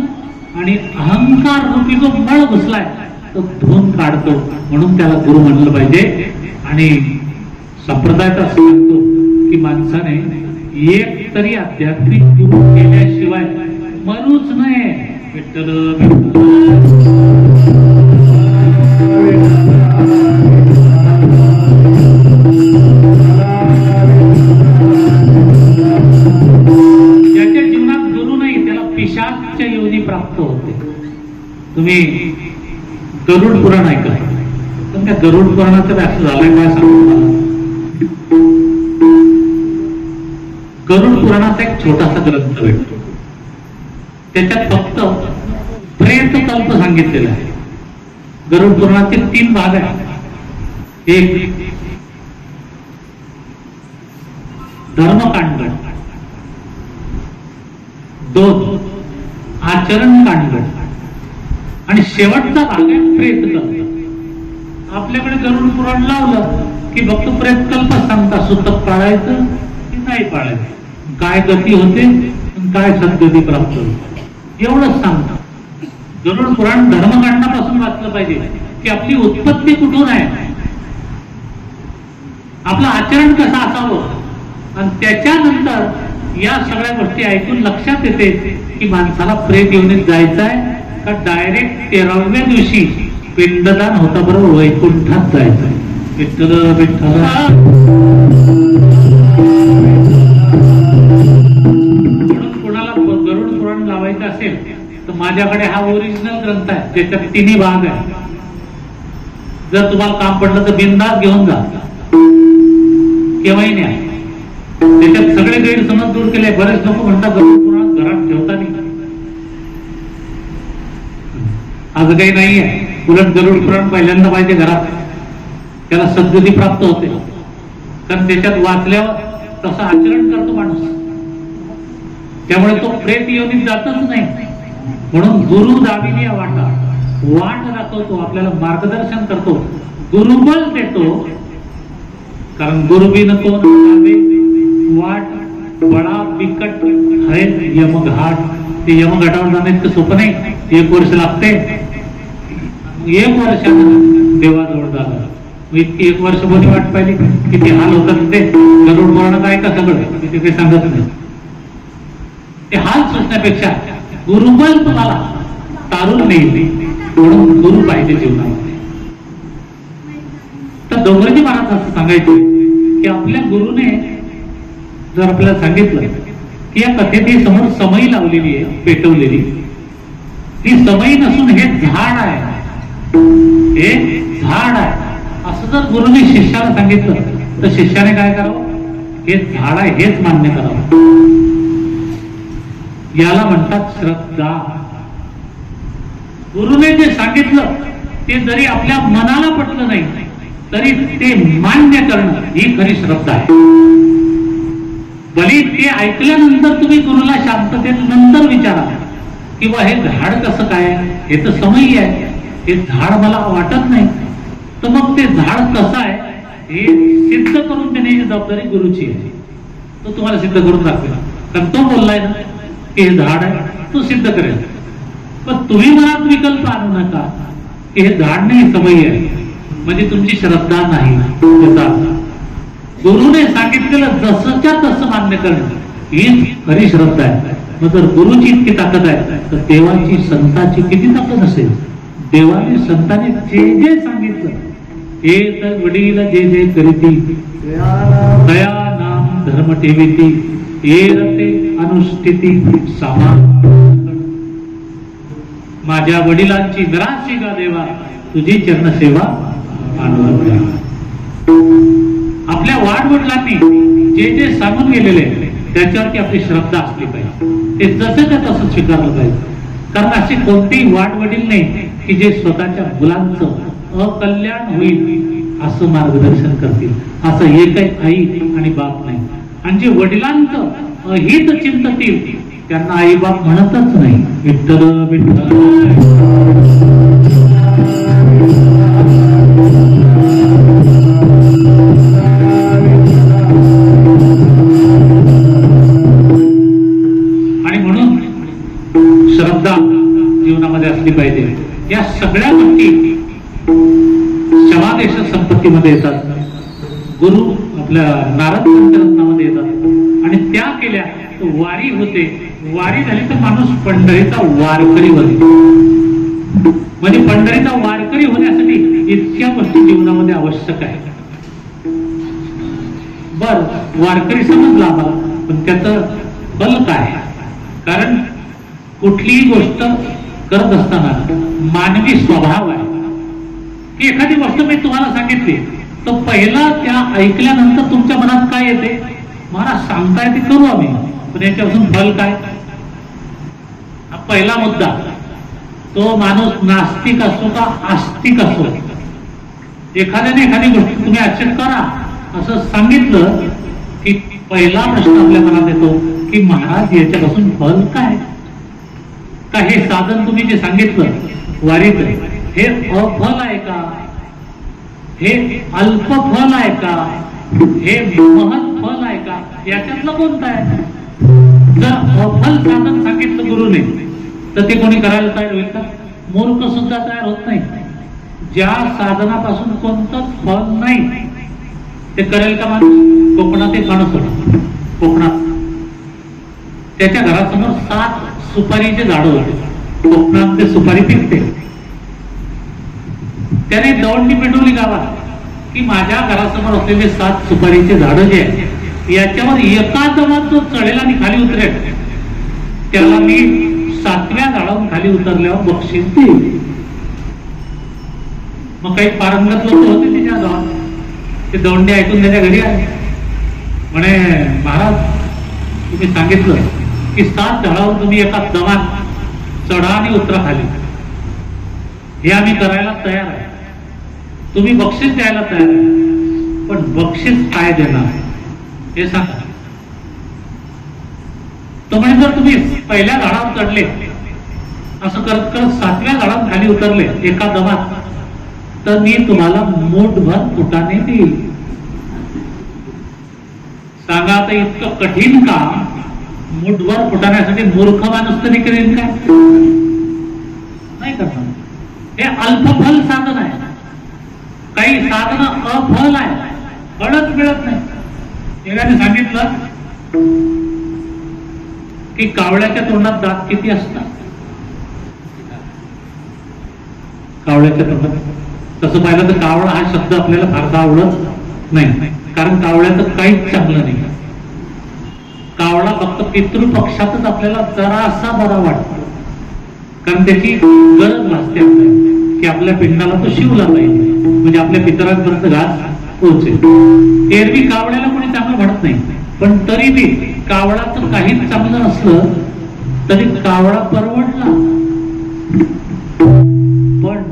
आणि अहंकार रूपी जो मळ घुसलाय तो धुवून काढतो, म्हणून त्याला गुरु म्हणलं पाहिजे. आणि संप्रदायात असं सांगतो की माणसाने एक तरी आध्यात्मिक गुरु केल्याशिवाय मरूच नये. विठ्ठल ज्याच्या जीवनात गुरु नाही त्याला पिशाच्य योनी प्राप्त होते. तुम्ही गरुड पुराण ऐका, पण त्या गरुड पुराणाचं व्याख्या झालंय काय सांगतो मला. गरुड पुराणाचा एक छोटासा ग्रंथ भेटतो, त्याच्यात फक्त प्रेत कल्प सांगितलेला आहे. गरुड पुराणाचे 3 भाग आहेत. एक धर्मकांड, 2 आचरण कांड आणि शेवटचा भाग आहे प्रेतकल्प. आपल्याकडे गरुड पुराण लावलं की फक्त प्रेतकल्प सांगता, सुतक पाळायचं की नाही पाळायचं, काय गती होते काय सद्गती प्राप्त होते, एवढंच सांगतात. गरुड पुराण धर्मकांडापासून वाचलं पाहिजे की आपली उत्पत्ती कुठून आहे, आपलं आचरण कसं असावं, आणि त्याच्यानंतर या सगळ्या गोष्टी ऐकून लक्षात येते की माणसाला प्रेत योनीत जायचं आहे का डायरेक्ट 13व्या दिवशी पिंडदान होता बरोबर वैकुंठात जायचं आहे. विठ्ठल विठ्ठल. म्हणून कोणाला गरुड पुराण लावायचं असेल तर माझ्याकडे हा ओरिजिनल ग्रंथ आहे, ज्याच्यात 3 भाग आहे. जर तुम्हाला काम पडलं तर बिनधास्त घेऊन जा, केव्हाही न्या. त्याच्यात सगळे गैरसमज दूर केले. बरेच लोक म्हणतात गरुड पुराण घरात ठेवता नाही, असं काही नाही आहे. उलट गरुड पुराण पहिल्यांदा पाहिजे घरात, त्याला सद्गती प्राप्त होते. कारण त्याच्यात वाचल्यावर तसं आचरण करतो माणूस, त्यामुळे तो प्रेत योनीत जातच नाही. म्हणून गुरु दाविली वाट दाखवतो, आपल्याला मार्गदर्शन करतो, गुरुबल देतो. कारण गुरुबिन कोण जावे वाट बडा बिकट है यमघाट. ते यमघाटावर जाणं इतकं सोपं नाही, 1 वर्ष लागते. 1 वर्षानं देवाजवळ झालं. इतकी 1 वर्ष कोणी वाट पाहिली, किती हाल होतात ते. गरुड पुराणात आहे का सगळं, तिथे काही सांगत नाही. ते हाल सुचण्यापेक्षा गुरुबल तुम्हाला तारून नेईल, म्हणून गुरु पाहिजे जीवनामध्ये. तर डोंगरजी महाराज असं सांगायचे की आपल्या गुरुने जर आपल्याला सांगितलं की या कथेत ही समोर समई लावलेली आहे, पेटवलेली, ती समई नसून हे झाड आहे, हे झाड आहे, असं जर गुरुने शिष्याला सांगितलं तर शिष्याने काय करावं, हे झाड आहे हेच मान्य करावं. याला म्हणतात श्रद्धा. गुरुने जे सांगितलं ते जरी आपल्या मनाला पटलं नाही तरी ते मान्य करणं ही खरी श्रद्धा आहे. भले ते ऐकल्यानंतर तुम्ही गुरुला शांततेत नंतर विचारा किंवा हे झाड कसं काय, हे तर समई आहे, हे झाड मला वाटत नाही, तर मग ते झाड कसं आहे हे सिद्ध करून देण्याची जबाबदारी गुरुची आहे. तो तुम्हाला सिद्ध करून दाखवेल, कारण तो बोललाय ना की हे झाड आहे, तो सिद्ध करेल. पण तुम्ही मनात विकल्प आणू नका की हे झाड नाही समई आहे, म्हणजे तुमची श्रद्धा नाही. त्याचा गुरुने सांगितलेलं जसंच्या तसं मान्य करणं हीच खरी श्रद्धा आहे. मग जर गुरुची इतकी ताकद आहे तर देवाची संताची किती ताकद असेल. देवाने संताने जे जे सांगितलं, हे तर वडील जे जे करीती दया नाम धर्म ठेवीती हे रते अनुष्ठिती सामान. माझ्या वडिलांची निराशी का देवा, तुझी चरण सेवा अनुभव. आपल्या वाडवडिलांनी जे जे सांगून गेलेले त्याच्यावरती आपली श्रद्धा असली पाहिजे, ते जसं ते तसं स्वीकारलं पाहिजे. कारण असे कोणतेही वाडवडील नाही की जे स्वतःच्या मुलांचं अकल्याण होईल असं मार्गदर्शन करतील. असं एकही आई आणि बाप नाही. आणि जे वडिलांचं अहित चिंततील त्यांना आई बाप म्हणतच नाही. विठ्ठल विठ्ठल. आणि म्हणून श्रद्धा जीवनामध्ये असली पाहिजे. या सगळ्या गोष्टी संपत्तीमध्ये येतात, गुरु आपल्या नारद पंचरत्नामध्ये येतात, आणि त्या केल्या तर वारी होते. वारी झाली तर माणूस पंढरीचा वारकरी होते. म्हणजे पंढरीचा वारकरी होण्यासाठी इतक्या गोष्टी जीवनामध्ये आवश्यक आहे. बर, वारकरी समजला आम्हाला, पण त्याचं फल काय? कारण कुठलीही गोष्ट करत असताना मानवी स्वभाव आहे की एखादी गोष्ट मी तुम्हाला सांगितली तर पहिला त्या ऐकल्यानंतर तुमच्या मनात काय येते? महाराज सांगताय ते करू आम्ही, पण याच्यापासून फल काय? हा पहिला मुद्दा. तो माणूस नास्तिक असो का आस्तिक असो, एखाद्याने एखादी गोष्ट तुम्ही आचरण करा असं सांगितलं की पहिला प्रश्न आपल्या मनात येतो की महाराज याच्यापासून फल काय? का हे साधन तुम्ही जे सांगितलं वारीत, हे अफल आहे का? हे अल्प फल आहे का? हे महत् फल आहे का? याच्यातलं कोणतं आहे? जर अफल साधन सांगितलं गुरुने तर ते कोणी करायला तयार होईल का? मूर्ख सुद्धा तयार होत नाही. ज्या साधनापासून कोणतंच फल नाही ते करेल का माणूस? कोकणात एक माणूस होता, कोकणात त्याच्या घरासमोर 7 सुपारीचे झाड होते. कोकणात ते सुपारी पिकते. त्याने दौंडी पेटवली गावात की माझ्या घरासमोर असलेले 7 सुपारीचे झाड जे आहेत याच्यावर एका दमात जो चढेल आणि खाली उतरेल त्याला मी 7व्या झाडावरून खाली उतरल्यावर बक्षीस देईल. मग काही पारंगत लोक होते त्याच्या गावात, ते दौंडी ऐकून त्याच्या घरी आले. म्हणे महाराज तुम्ही सांगितलं की 7 झाडावर तुम्ही एका दमात चढा आणि उतरा खाली, हे आम्ही करायला तयार आहे, तुम्ही बक्षीस द्यायला तयार आहे, पण बक्षीस काय देणार हे सांगा. तो म्हणजे जर तुम्ही पहिल्या झाडावर चढले असं करत करत 7व्या झाडावर खाली उतरले एका दमात तर मी तुम्हाला मूठभर फुटाने देईल. सांगा आता इतकं कठीण काम मूठभर फुटाण्यासाठी मूर्ख माणूस तरी करेल काय? नाही करणार. हे अल्पफल साधन आहे. काही साधन अफल आहे, फळच मिळत नाही. एकाने सांगितलं की कावळ्याच्या तोंडात दात किती असतात? कावळ्याच्या तोंडात तसं पाहिलं तर कावळा हा शब्द आपल्याला फारसा आवडत नाही, कारण कावळ्याचं काहीच चांगलं नाही. कावळा फक्त पितृपक्षातच आपल्याला जरासा बरा वाटतो, कारण त्याची गरज भासते आपल्याला की आपल्या पिंडाला तो शिवला पाहिजे, म्हणजे आपल्या पितरांपर्यंत घास पोहोचेल. एरवी कावळ्याला कोणी चांगलं म्हणत नाही, पण तरी बी कावळाचं काहीच चांगलं नसलं तरी कावळा परवडला. पण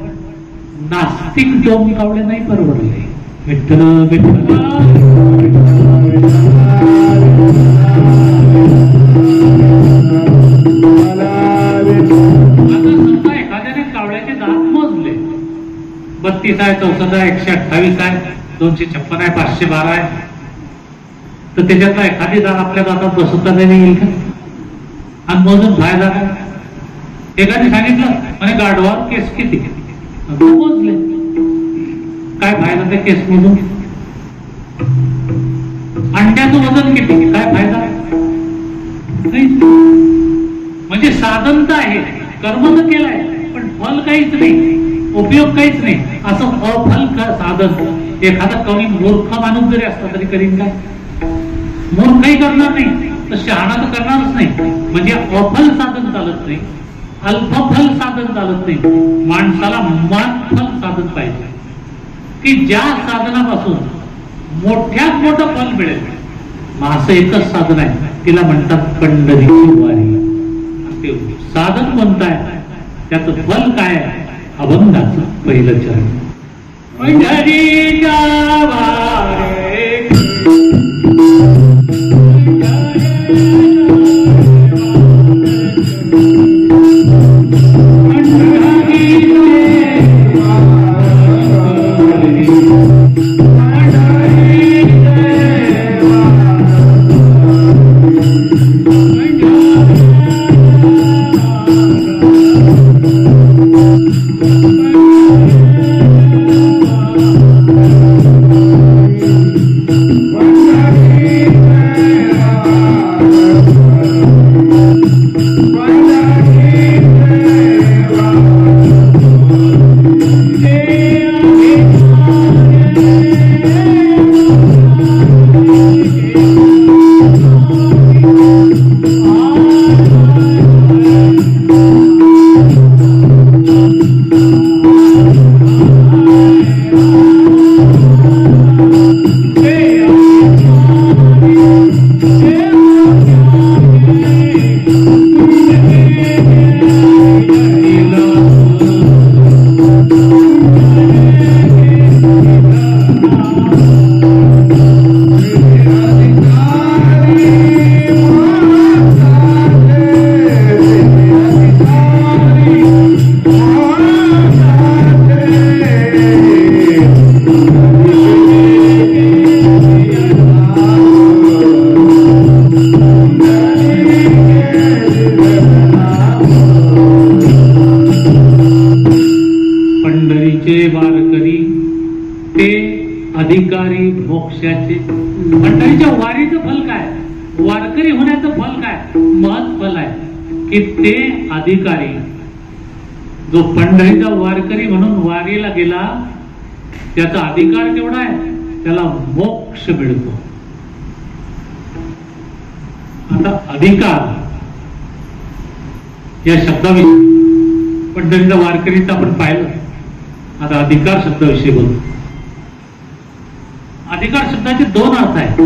नास्तिक दोन कावळे नाही परवडले. विठ्ठल विठ्ठल. आता समजा एखाद्याने कावळ्याचे दात मोजले, 32 आहे, 64 आहे, 128 आहे, 256 आहे, 512 आहे, तर त्याच्यातला एखादी दात आपल्या दातात बसवता येईल का? आणि मोजून फायदा काय? एकाने सांगितलं म्हणे गाढवावर केस किती, मोजले, काय फायदा त्या केस मोजून? अंड्याचं वजन किती, काय फायदा? म्हणजे साधन तर आहे, कर्म तर केलंय, पण फल काहीच नाही, उपयोग काहीच नाही. असं अफल साधन एखादा कमी मूर्ख माणूस जरी असला तरी करीन काय? मूर्खही करणार नाही तर शहाणा तर करणारच नाही. म्हणजे अफल साधन चालत नाही, अल्पफल साधन चालत नाही. माणसाला महत्फल साधन पाहिजे की ज्या साधनापासून मोठ्यात मोठं फल मिळेल. मग असं एकच साधन आहे, तिला म्हणतात पंढरीची वारी. साधन कोणतं आहे, त्याचं फल काय आहे? अभंगाचं पहिलं चरण. पंढरीच्या वारी ते अधिकारी मोक्षाचे. पंढरीच्या वारीचं फल काय? वारकरी होण्याचं फल काय? महत् फल आहे की ते अधिकारी, जो पंढरीचा वारकरी म्हणून वारीला गेला त्याचा अधिकार केवढा आहे? त्याला मोक्ष मिळतो. आता अधिकार या शब्दाविषयी पंढरीचा वारकरीचा आपण पाहिलं. आता अधिकार शब्दाविषयी बोलतो. अधिकार शब्दाचे दोन अर्थ आहेत.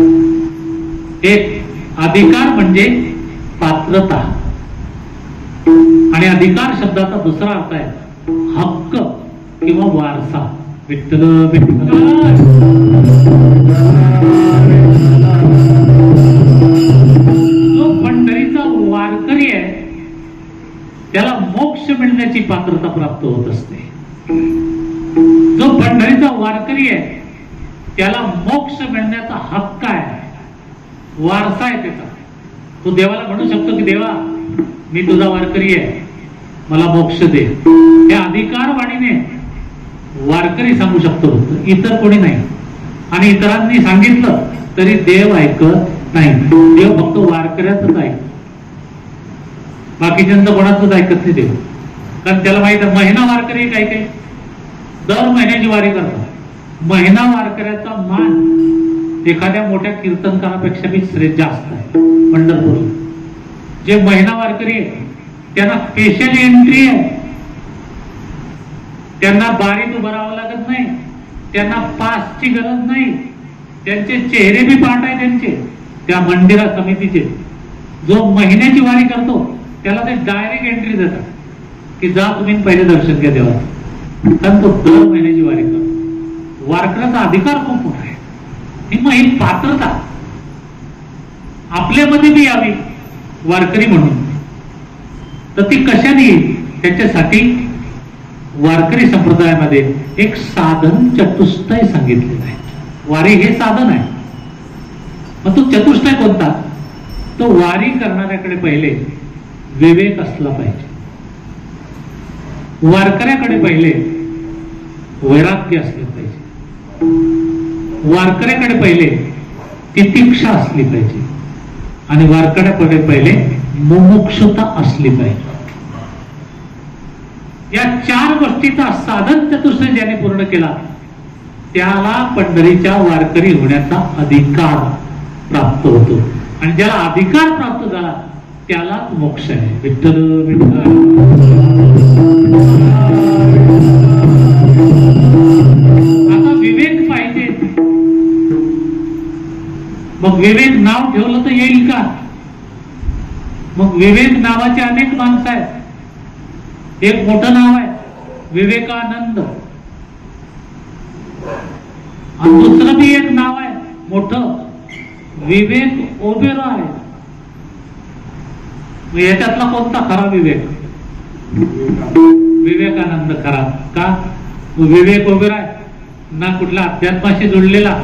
एक अधिकार म्हणजे पात्रता, आणि अधिकार शब्दाचा दुसरा अर्थ आहे हक्क किंवा वारसा. विठ्ठल विठ्ठल. जो पंढरीचा वारकरी आहे त्याला मोक्ष मिळण्याची पात्रता प्राप्त होत असते. जो पंढरीचा वारकरी आहे त्याला मोक्ष मिळण्याचा हक्क आहे, वारसा आहे त्याचा. तो देवाला म्हणू शकतो की देवा मी तुझा वारकरी आहे, मला मोक्ष दे. या अधिकारवाणीने वारकरी सांगू शकतो, इतर कोणी नाही. आणि इतरांनी सांगितलं तरी देव ऐकत नाही. देव फक्त वारकऱ्याच ऐकतो, बाकीच्यांचं कोणाचंच ऐकत नाही देव. कारण त्याला माहित आहे महिना वारकरी काय काय दर महिन्याची वारी करतात. महिना वारकऱ्याचा मान एखाद्या मोठ्या कीर्तनकारापेक्षा बी जास्त आहे. पंढरपूर जे महिना वारकरी आहे त्यांना स्पेशल एंट्री आहे. त्यांना बारीत उभं राहावं लागत नाही, त्यांना पासची गरज नाही. त्यांचे चेहरे बी पाठ आहे त्यांचे, त्या मंदिरा समितीचे. जो महिन्याची वारी करतो त्याला ते डायरेक्ट एंट्री देतात की जा तुम्ही पहिले दर्शन घ्या देवाचं. कारण तो दर महिन्याची वारी करतो. वारकऱ्याचा अधिकार खूप मोठा आहे. ही पात्रता आपल्यामध्ये बी यावी वारकरी म्हणून. तर ती कशाने येईल? त्याच्यासाठी वारकरी संप्रदायामध्ये एक साधन चतुष्टय सांगितलेलं आहे. वारी हे साधन आहे. मग तो चतुष्टय कोणता? तो वारी करणाऱ्याकडे पहिले विवेक असला पाहिजे. वारकऱ्याकडे पहिले वैराग्य असले पाहिजे. वारकऱ्याकडे पहिले तितिक्षा असली पाहिजे. आणि वारकऱ्याकडे पहिले मुमुक्षुता असली पाहिजे. या चार गोष्टीचा साधन चतुष्टय ज्याने पूर्ण केला त्याला पंढरीच्या वारकरी होण्याचा अधिकार प्राप्त होतो. आणि ज्याला अधिकार प्राप्त झाला त्यालाच मोक्ष आहे. विठ्ठल विठ्ठल. आता विवेक पाहिजे. मग विवेक नाव ठेवलं तर येईल का? मग विवेक नावाचे अनेक माणसं आहेत. एक मोठं नाव आहे विवेकानंद, आणि दुसरं बी एक नाव आहे मोठं विवेक ओबेरॉय. याच्यातला कोणता खरा विवेक? विवेकानंद खरा. का? विवेक ओबेरॉय ना कुठल्या अध्यात्माशी जोडलेला,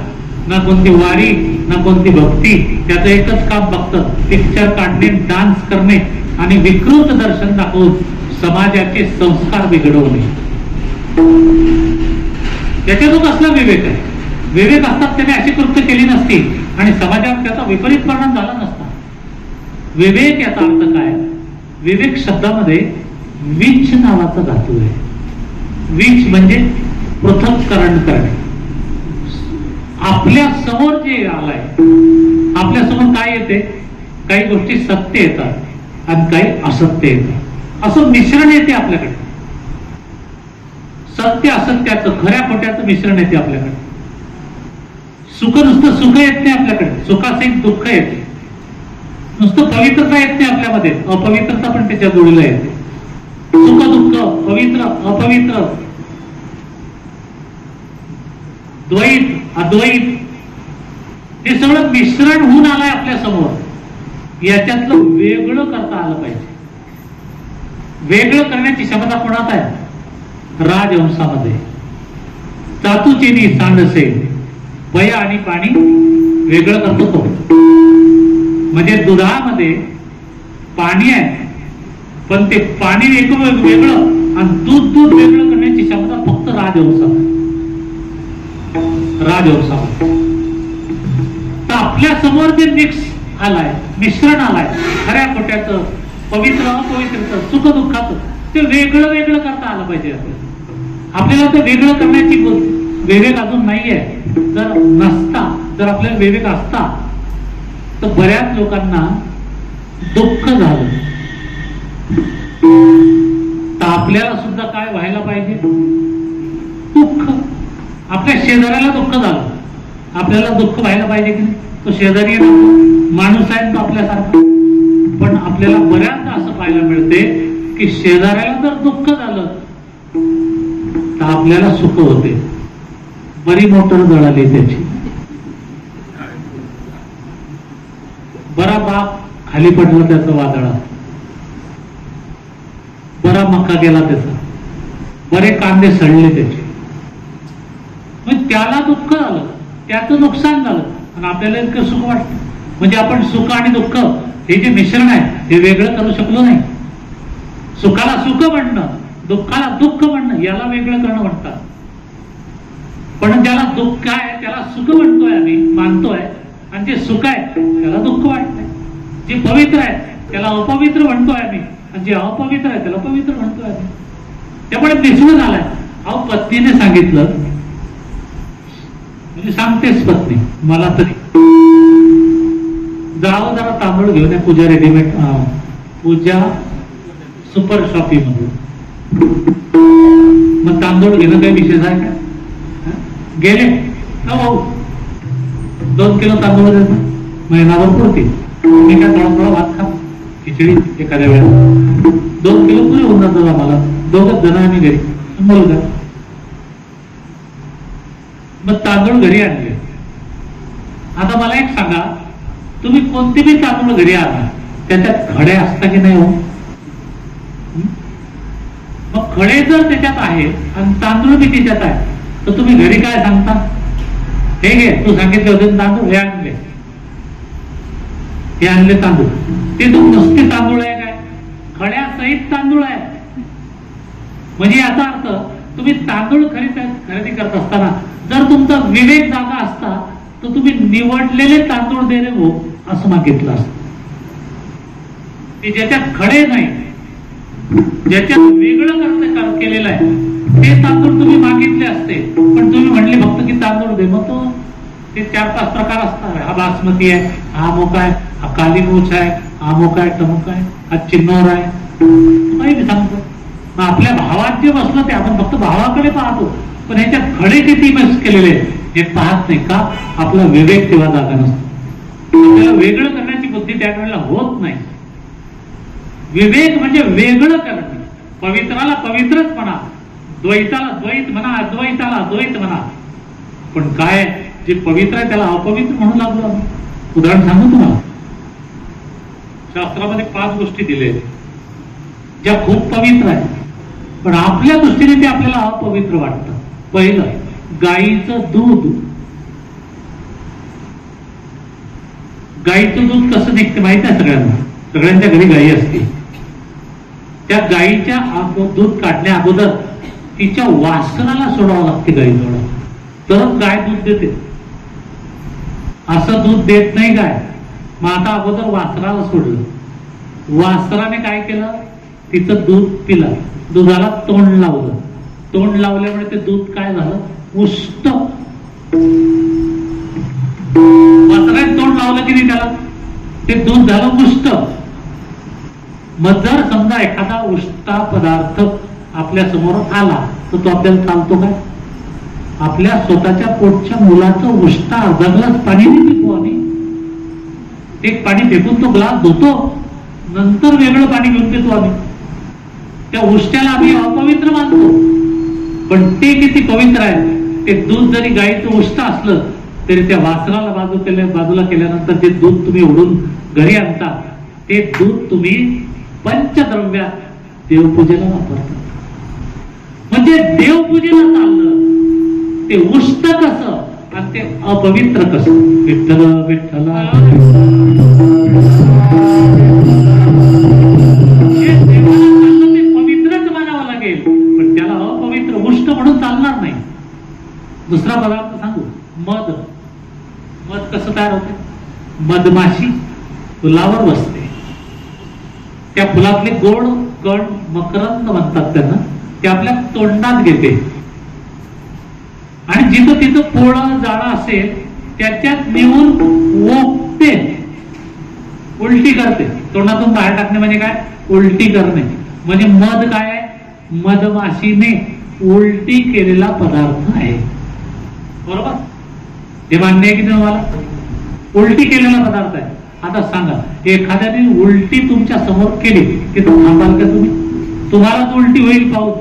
ना कोणती वारी, ना कोणती भक्ती. त्याचं एकच काम बघतं पिक्चर काढणे, डान्स करणे आणि विकृत दर्शन दाखवून समाजाचे संस्कार बिघडवणे. त्याच्यातून कसला विवेक आहे? विवेक असतात त्याने अशी कृत्य केली नसती आणि समाजावर त्याचा विपरीत परिणाम झाला नसता. विवेक याचा अर्थ काय? विवेक शब्दामध्ये विच नावाचा धातू आहे. विच म्हणजे पृथक्करण करणे. आपल्या समोर जे आलाय, आपल्या समोर काय येते? काही गोष्टी सत्य येतात आणि काही असत्य येतात. असं मिश्रण येते आपल्याकडे. सत्य असत्याचं, खऱ्या खोट्याचं मिश्रण येते आपल्याकडे. सुख नुसतं सुख येत नाही आपल्याकडे, सुखाचं एक दुःख येते. नुसतं पवित्रता येत नाही आपल्यामध्ये, अपवित्रता पण त्याच्या जोडीला येते. सुख दुःख, पवित्र अपवित्र, द्वैत अद्वैत, हे सगळं मिश्रण होऊन आलंय आपल्या समोर. याच्यातलं वेगळं करता आलं पाहिजे. वेगळं करण्याची क्षमता कोणात आहे? राजहंसामध्ये. चातुचिनी सांडसे, बया आणि पाणी वेगळं करतो तो. म्हणजे दुधामध्ये पाणी आहे पण ते पाणी वेगळं आणि दूध वेगळं करण्याची क्षमता फक्त राजहंसात. राजवंशामध्ये. तर आपल्या समोर जे मिक्स आलाय, मिश्रण आलाय, खऱ्या खोट्याचं, पवित्र अपवित्रचं, सुख दुःखाचं, ते वेगळं वेगळं करता आलं पाहिजे. आपल्याला ते वेगळं करण्याची विवेक अजून नाहीये. जर नसता, जर आपल्याला विवेक असता तर बऱ्याच लोकांना दुःख झालं. तर आपल्याला सुद्धा काय व्हायला पाहिजे? दुःख. आपल्या शेजाऱ्याला दुःख झालं, आपल्याला दुःख व्हायला पाहिजे की नाही? तो शेजारी माणूस आहे तो आपल्यासारखा. पण आपल्याला बऱ्याचदा असं पाहायला मिळते की शेजाऱ्याला जर दुःख झालं तर आपल्याला सुख होते. बरी मोटर जळाली त्याची, बरा बाप खाली पडलं त्याचं वादळात, बरा मका गेला त्याचा, बरे कांदे सडले त्याचे. मग त्याला दुःख झालं, त्याचं नुकसान झालं आणि आपल्याला इतकं सुख वाटतं. म्हणजे आपण सुख आणि दुःख हे जे मिश्रण आहे हे वेगळं करू शकलो नाही. सुखाला सुख म्हणणं, दुःखाला दुःख म्हणणं, याला वेगळं करणं म्हणतात. पण ज्याला दुःख आहे त्याला सुख म्हणतोय आम्ही, मानतोय, आणि जे सुख आहे त्याला दुःख वाटतंय. जे पवित्र आहे त्याला अपवित्र म्हणतोय आम्ही, आणि जे अपवित्र आहे त्याला पवित्र म्हणतोय आम्ही. त्यामुळे मिसळून आलाय. अहो, पत्नीने सांगितलं, म्हणजे सांगतेच पत्नी मला तरी, जावं जरा तांदूळ घेऊन या पूजा रेडीमेड, पूजा सुपर शॉपी मधून. मग तांदूळ घेणं काही विशेष आहे का? गेले हो, 2 किलो तांदूळ देतो, महिनाभर पुरतील. मी काय थोडा थोडा भात खा, खिचडी एखाद्या वेळेला 2 किलो पुरे होऊन जातात आम्हाला. 2 जण आम्ही घरी, मुलगा. मग तांदूळ घरी आणले. आता मला एक सांगा, तुम्ही कोणते बी तांदूळ घरी आणा, त्याच्यात खडे असता की नाही हो? मग खडे जर त्याच्यात आहे आणि तांदूळ बी त्याच्यात आहे तर तुम्ही घरी काय सांगता? हे घे, तू सांगितले होते तांदूळ, हे आणले, हे आणले तांदूळ. ते तू नुसते तांदूळ आहे काय? खड्यासहित तांदूळ आहे. म्हणजे याचा अर्थ तुम्ही तांदूळ खरेदी करत असताना जर तुमचा विवेक जागा असता तर तुम्ही निवडलेले तांदूळ दे रे हो असं मागितलं असतं. की ज्याच्यात खडे नाही, ज्याच्यात वेगळं केलेलं आहे ते तांदूळ तुम्ही मागितले असते. पण तुम्ही म्हणले फक्त की तांदूळ दे. मग तो ते 4-5 प्रकार असतात. हा बासमती आहे, हा मोका आहे, हा काली मूछ आहे, हा मोका आहे, टमुका आहे, हा चिन्नोर आहे, मी सांगतो. मग आपल्या भावात जे बसलं ते आपण फक्त भावाकडे पाहतो, पण ह्याच्यात खडे किती मिक्स केलेले हे पाहत नाही. का? आपला विवेक तेव्हा जागा नसतो. आपल्याला वेगळं करण्याची बुद्धी त्यावेळेला होत नाही. विवेक म्हणजे वेगळं करणे. पवित्राला पवित्रच म्हणा, द्वैताला द्वैत म्हणा, अद्वैताला अद्वैत म्हणा. पण काय, जे पवित्र आहे त्याला अपवित्र म्हणू लागलो आम्ही. उदाहरण सांगू तुम्हाला. शास्त्रामध्ये 5 गोष्टी दिल्या ज्या खूप पवित्र आहेत, पण आपल्या दृष्टीने ते आपल्याला अपवित्र वाटतं. पहिलं, गाईचं दूध. गाईचं दूध कसं निघते माहित आहे सगळ्यांना? सगळ्यांच्या घरी गाई असते. त्या गाईच्या दूध काढण्या अगोदर तिच्या वासनाला सोडावं लागते गाईजवळ, तरच गाय दूध देते. असं दूध देत नाही गाय. मग आता अगोदर वासराला सोडलं. वासराने काय केलं? तिचं दूध पिलं, दुधाला तोंड लावलं. तोंड लावल्यामुळे ते दूध काय झालं? उष्ट. वासराने तोंड लावलं की नाही त्याला, ते दूध झालं उष्ट. मग जर समजा एखादा उष्टा पदार्थ आपल्या समोर आला तर तो आपल्याला चालतो काय? आपल्या स्वतःच्या पोटच्या मुलाचं उष्टा अर्धा पाणी नाही पितो आम्ही. एक पाणी फेकून तो ग्लास धुतो, नंतर वेगळं पाणी घेऊन पितो आम्ही. त्या उष्ट्याला आम्ही अपवित्र मानतो, पण ते किती पवित्र आहे. ते दूध जरी गाईचं उष्ट असलं तरी त्या वासराला बाजूला केल्यानंतर जे दूध तुम्ही ओढून घरी आणता ते दूध तुम्ही पंचद्रव्यात देवपूजेला वापरतात. म्हणजे देवपूजेला चाललं ते उष्ट कसं आणि ते अपवित्र कसं? विठ्ठल विठ्ठल पवित्रच मानावं लागेल, पण त्याला अपवित्र उष्ट म्हणून चालणार नाही. दुसरा पदार्थ पदार्थ सांगू. मध. मध कसं तयार होते? मधमाशी फुलावर बसते, त्या फुलातले गोड कण मकरंद म्हणतात त्यांना, ते आपल्या तोंडात घेते आणि जिथं तिथं पोळं जाळं असेल त्याच्यात नेऊन ओकते, उलटी करते. तोंडातून बाहेर टाकणे म्हणजे काय? उलटी करणे. म्हणजे मध काय आहे? मधमाशीने उलटी केलेला पदार्थ आहे. बरोबर? हे मान्य आहे की तुम्हाला? उलटी केलेला पदार्थ आहे. आता सांगा, एखाद्याने उलटी तुमच्या समोर केली की थांबाल का तुम्ही? तुम्हालाच उलटी होईल पाहून.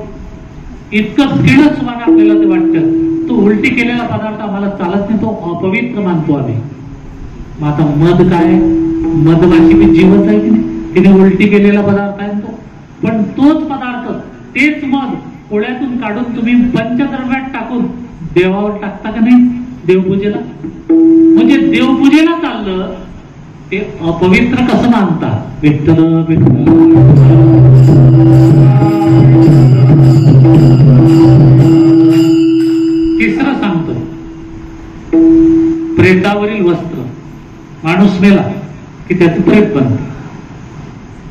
इतकं किळस तुम्हाला आपल्याला ते वाटतं. तो उलटी केलेला पदार्थ आम्हाला चालत नाही, तो अपवित्र मानतो आम्ही. मग आता मध काय? मधमाशी मी जीवच आहे की नाही? तिने उलटी केलेला पदार्थ आहे तो. पण तोच पदार्थ, तेच मध पोळ्यातून काढून तुम्ही पंचद्रव्यात टाकून देवावर टाकता का नाही? देवपूजेला. म्हणजे देवपूजेला चाललं ते अपवित्र कसं मानता? विठ्ठल विठ्ठल. तिसरं सांगतो, प्रेतावरील वस्त्र. माणूस मेला की त्याचं प्रेत बनतं.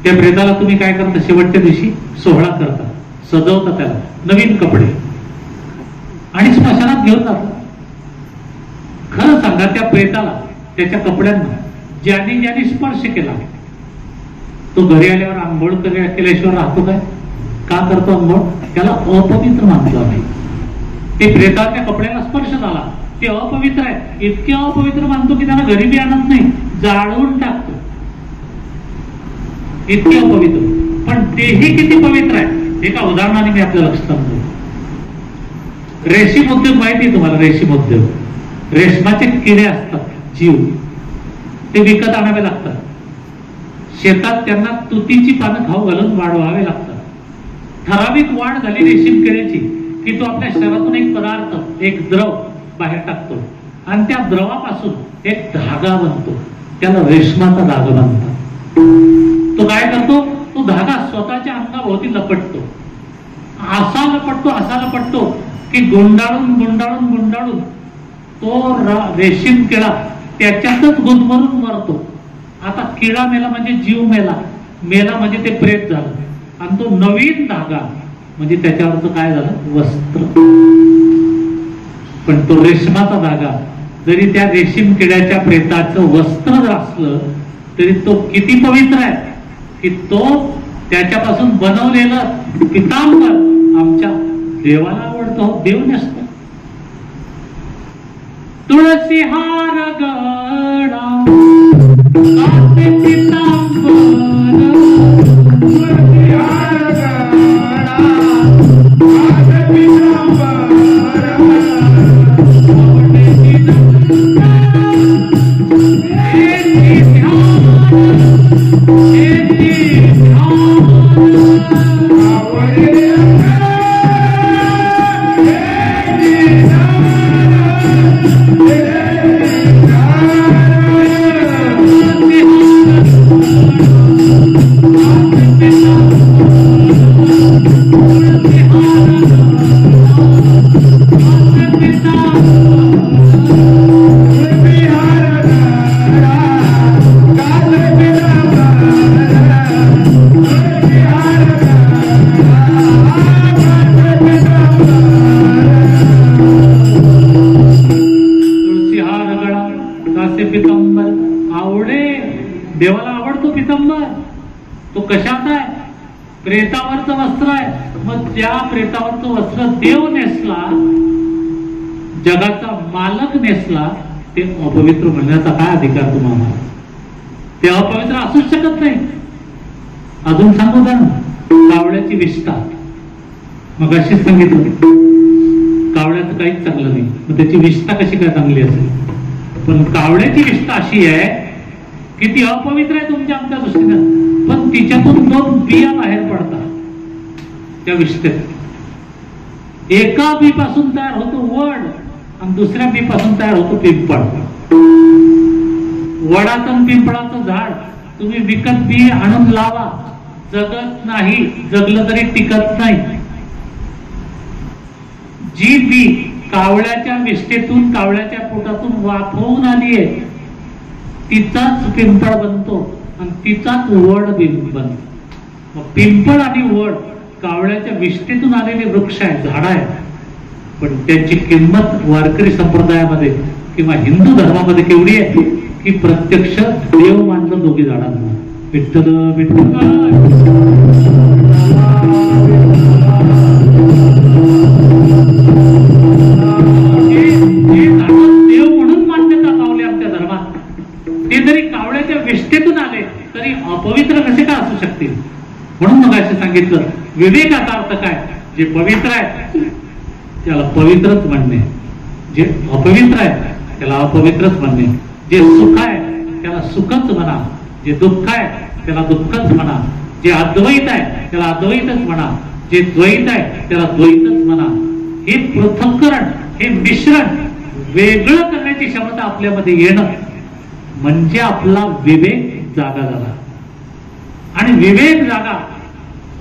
त्या प्रेताला तुम्ही काय करता? शेवटच्या दिवशी सोहळा करता, सजवता, त्याला नवीन कपडे आणि स्मशानात घेऊन जाता. खरं सांगा, त्या प्रेताला त्याच्या कपड्यांना ज्याने ज्याने स्पर्श केला तो घरी आल्यावर आंघोळ केल्याशिवाय राहतो काय? का करतो आंघोळ? त्याला अपवित्र मानतो आम्ही. ते प्रेताच्या कपड्याला स्पर्श झाला, ते अपवित्र आहे. इतके अपवित्र मानतो की त्याला घरी बी आणत नाही, जाळून टाकतो. इतके अपवित्र. पण तेही किती पवित्र आहे एका उदाहरणाने मी आपल्या लक्षात आणतो. रेशीम उद्योग माहिती आहे तुम्हाला? रेशीम उद्योग, रेशमाचे किडे असतात, जीव, ते विकत आणावे लागतात. शेतात त्यांना तुतीची पानं खाऊ घालून वाढवावे लागतात. ठराविक वाढ झाली रेशीम किड्याची की तो आपल्या शरीरातून एक पदार्थ, एक द्रव बाहेर टाकतो आणि त्या द्रवापासून एक धागा बनतो. त्याला रेशमाचा धागा बनतात. तो काय करतो? तो धागा स्वतःच्या अंगाभोवती लपटतो. असा लपटतो की गुंडाळून गुंडाळून गुंडाळून तो रेशीम किडा त्याच्यातच गुदमरून मरतो. आता किडा मेला म्हणजे जीव मेला, मेला म्हणजे ते प्रेत झालं. आणि तो नवीन धागा म्हणजे त्याच्यावरचं काय झालं? वस्त्र. पण तो रेशमाचा धागा जरी त्या रेशीम किड्याच्या प्रेताचं वस्त्र जर असलं तरी तो किती पवित्र आहे की तो त्याच्यापासून बनवलेलं पितांबर आमच्या देवाला आवडतो. देव नसतो. तुळसी हार गडा कासे पितांबर, तुळसी हार गडा कासे पितांबर, देवाला आवडतो पितांबर. तो कशात आहे? प्रेतावरचं वस्त्र आहे. मग त्या प्रेतावरचं वस्त्र देव नेसला, जगाचा मालक नेसला, ते अपवित्र म्हणण्याचा काय अधिकार तुम्हाला? ते अपवित्र असूच शकत नाही. अजून सांगू द्या ना, कावळ्याची विष्ठा. मग अशीच सांगितलं कावळ्याचं काहीच चांगलं नाही, मग त्याची विष्ठा कशी काय चांगली असेल? पण कावळ्याची विष्ठा अशी आहे की ती अपवित्र आहे तुमच्या आमच्या दृष्टीनं, पण तिच्यातून 2 बिया बाहेर पडतात त्या विष्ठेत. एका बी पासून तयार होतो वड आणि दुसऱ्या बी पासून तयार होतो पिंपळ. वडाचं पिंपळाचं झाड तुम्ही विकत बी आणून लावा, जगत नाही, जगलं तरी टिकत नाही. जी बी कावळ्याच्या विष्ठेतून कावळ्याच्या पोटातून वाफवून आली आहे, तिचाच पिंपळ बनतो आणि तिचाच वड बनतो. मग पिंपळ आणि वड कावळ्याच्या विष्ठेतून आलेले वृक्ष आहे, झाड आहे, पण त्यांची किंमत वारकरी संप्रदायामध्ये किंवा हिंदू धर्मामध्ये केवढी आहे की प्रत्यक्ष देव मानलं दोघी झाडांना. विठ्ठल विठ्ठल देव म्हणून मान्यता पावली आमच्या धर्मात. ते जरी कावळ्याच्या विष्ठेतून आले तरी अपवित्र कसे का असू शकतील? म्हणून मग असं सांगितलं विवेकाचा अर्थ काय? जे पवित्र आहे त्याला पवित्रच म्हणणे, जे अपवित्र आहे त्याला अपवित्रच म्हणणे, जे सुख आहे त्याला सुखच म्हणा, जे दुःख आहे त्याला दुःखच म्हणा, जे अद्वैत आहे त्याला अद्वैतच म्हणा, जे द्वैत आहे त्याला द्वैतच म्हणा. हे पृथक्करण, हे मिश्रण, वेगळं करण्याची क्षमता आपल्यामध्ये येणं म्हणजे आपला विवेक जागा झाला. आणि विवेक जागा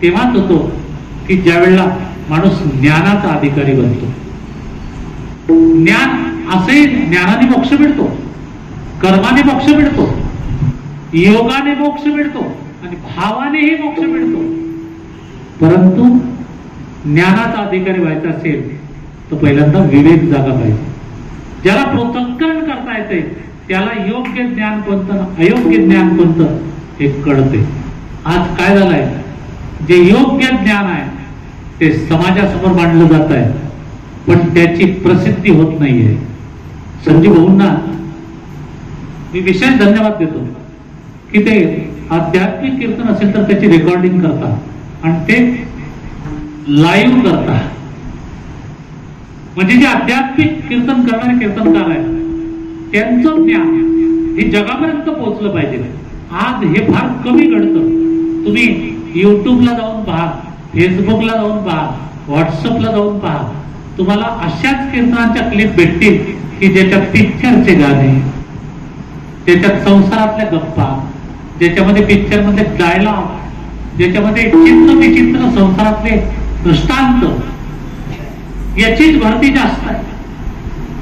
तेव्हाच होतो की ज्या वेळेला माणूस ज्ञानाचा अधिकारी बनतो. ज्ञान असे ज्ञानाने मोक्ष मिळतो, कर्माने मोक्ष मिळतो, योगाने मोक्ष मिळतो आणि भावानेही मोक्ष मिळतो. परंतु ज्ञानाचा अधिकारी व्हायचा असेल तर पहिल्यांदा विवेक जागा पाहिजे. ज्याला पृथक्करण करता येते त्याला योग्य ज्ञान कोणतं, अयोग्य ज्ञान कोणतं हे कळते. आज काय झालंय, जे योग्य ज्ञान आहे ते समाजासमोर मांडलं जात आहे, पण त्याची प्रसिद्धी होत नाहीये. संजीव भाऊंना मी विशेष धन्यवाद देतो की ते आध्यात्मिक कीर्तन असेल तर त्याची रेकॉर्डिंग करतात आणि ते लाईव्ह करतात. म्हणजे जे आध्यात्मिक कीर्तन करणारे कीर्तनकार आहेत त्यांचं ज्ञान हे जगापर्यंत पोहोचलं पाहिजे. आज हे फार कमी घडतं. तुम्ही युट्यूबला जाऊन पहा, फेसबुकला जाऊन पहा, व्हॉट्सअपला जाऊन पहा, तुम्हाला अशाच कीर्तनाच्या क्लिप भेटतील की ज्याच्यात पिक्चरचे गाणे, ज्याच्यात संसारातल्या गप्पा, ज्याच्यामध्ये पिक्चरमध्ये डायलॉग, ज्याच्यामध्ये चित्र विचित्र संसारातले दृष्टांत, याचीच भरती जास्त आहे.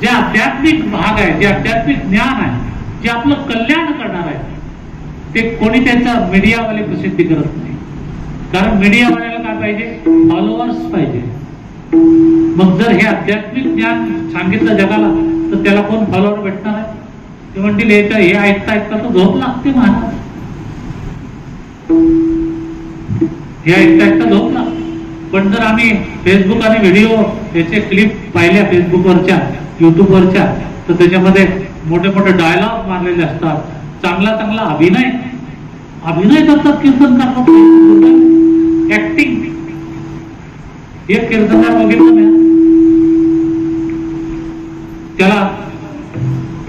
जे आध्यात्मिक भाग आहे, जे आध्यात्मिक ज्ञान आहे, जे आपलं कल्याण करणार आहे ते कोणी त्याचा मीडियावाले प्रसिद्धी करत नाही. कारण मीडियावाल्याला काय पाहिजे, फॉलोअर्स पाहिजे. मग जर हे आध्यात्मिक ज्ञान सांगितलं जगाला तर त्याला कोण फॉलोअर भेटणार आहे? ते म्हणतील हे ऐकता ऐकता तर झोप लागते महाराज, हे ऐकता ऐकता झोप लागते. पण जर आम्ही फेसबुक आणि व्हिडिओ याचे क्लिप पाहिल्या फेसबुकवरच्या, युट्यूबवरच्या, तर त्याच्यामध्ये मोठे मोठे डायलॉग मारलेले असतात, चांगला चांगला अभिनय करतात कीर्तनकार, ऍक्टिंग. एक कीर्तनकार बघितलं मी, त्याला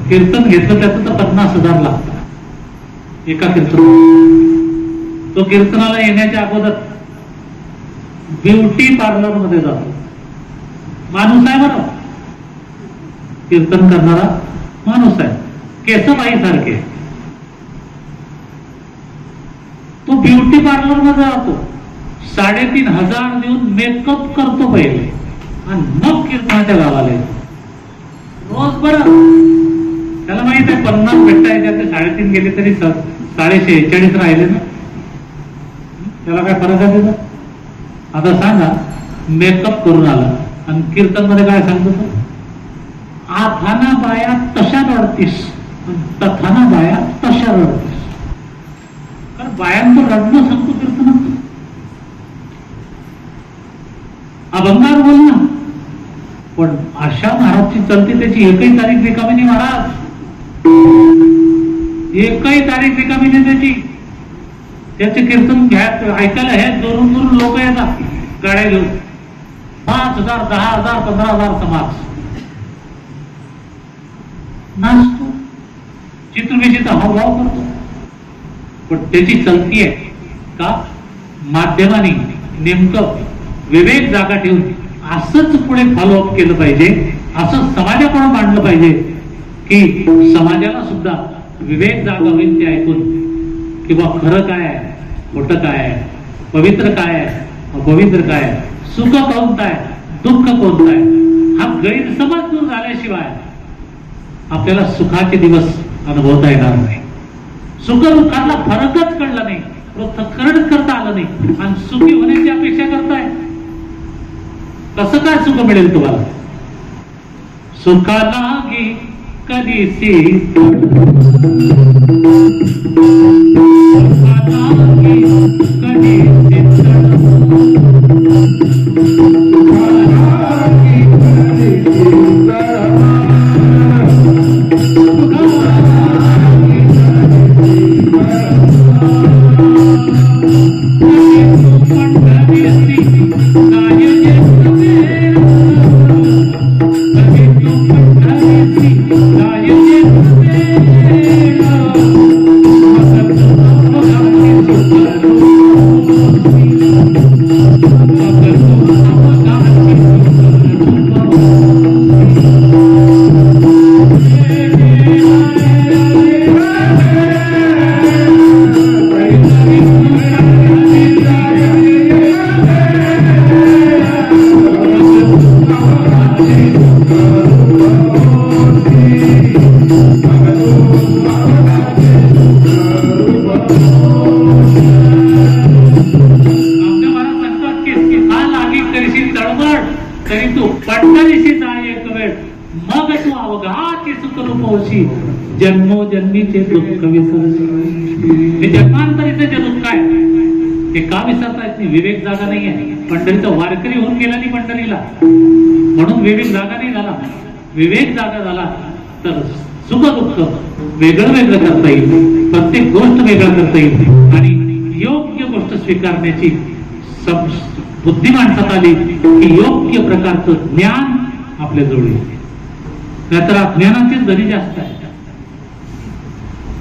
कीर्तन घेतलं त्याचं तर 50,000 लागतात एका कीर्तन. तो कीर्तनाला येण्याच्या अगोदर ब्युटी पार्लर मध्ये जातो. माणूस आहे बरं, कीर्तन करणारा माणूस आहे, केसबाई सारखे. तो ब्युटी पार्लर मध्ये जातो, 3,500 देऊन मेकअप करतो पहिले आणि मग कीर्तनाच्या गावाला येतो. रोज बरं, त्याला माहित आहे 50 भेटायचे, ते 3.5 गेले तरी 46 राहिले ना, त्याला काय फरक आहे त्याचा? आता सांगा, मेकअप करून आला आणि कीर्तन मध्ये काय सांगतो तो, आथाना बाया तशा रडतीस, तथाना बाया तशा रडतीस. कारण बायांचं रडणं सांगतो कीर्तनात. अभंगार बोल ना, पण अशा महाराजची चलती त्याची एकही तारीख रिकामी नाही महाराज, एकही तारीख रिकामी नाही त्याची. त्याचे कीर्तन ऐकायला हे दुरून दुरून लोक येतात गाड्या घेऊन, 5,000, 10,000, 15,000 समाज नाचतो, चित्रविचित्र हावभाव करतो. पण त्याची चलती आहे का माध्यमाने नेमकं विवेक जागा ठेवून असंच पुढे फॉलोअप केलं पाहिजे, असं समाजाकडून मांडलं पाहिजे की समाजाला सुद्धा विवेक जागा होईल ते ऐकून किंवा खरं काय आहे, खोटं काय आहे, पवित्र काय आहे, अपवित्र काय आहे, सुख कोणतं आहे, दुःख कोणतं आहे, हा गैरसमज दूर झाल्याशिवाय आपल्याला सुखाचे दिवस अनुभवता येणार नाही. सुख दुःखातला फरकच कळला नाही, पृथक्करण करता आलं नाही आणि सुखी होण्याची अपेक्षा करताय. कसं काय सुख मिळेल तुम्हाला? सुखालागी कधीसी सुखालागी कधीसी जन्मोजन्मीचे दुःख विसरशी. जन्मांतरीचे जे दुःख आहे ते का विसरता येत नाही? विवेक जागा नाही आहे. पंढरीचा वारकरी होऊन गेला नाही पंढरीला, म्हणून विवेक जागा नाही झाला. विवेक जागा झाला तर सुख दुःख वेगळं वेगळं करता येईल, प्रत्येक गोष्ट वेगळं करता येईल आणि योग्य गोष्ट स्वीकारण्याची बुद्धी माणसात आली की योग्य प्रकारचं ज्ञान आपल्या जवळ येईल. नाहीतर अज्ञानाचीच धरी जास्त आहे.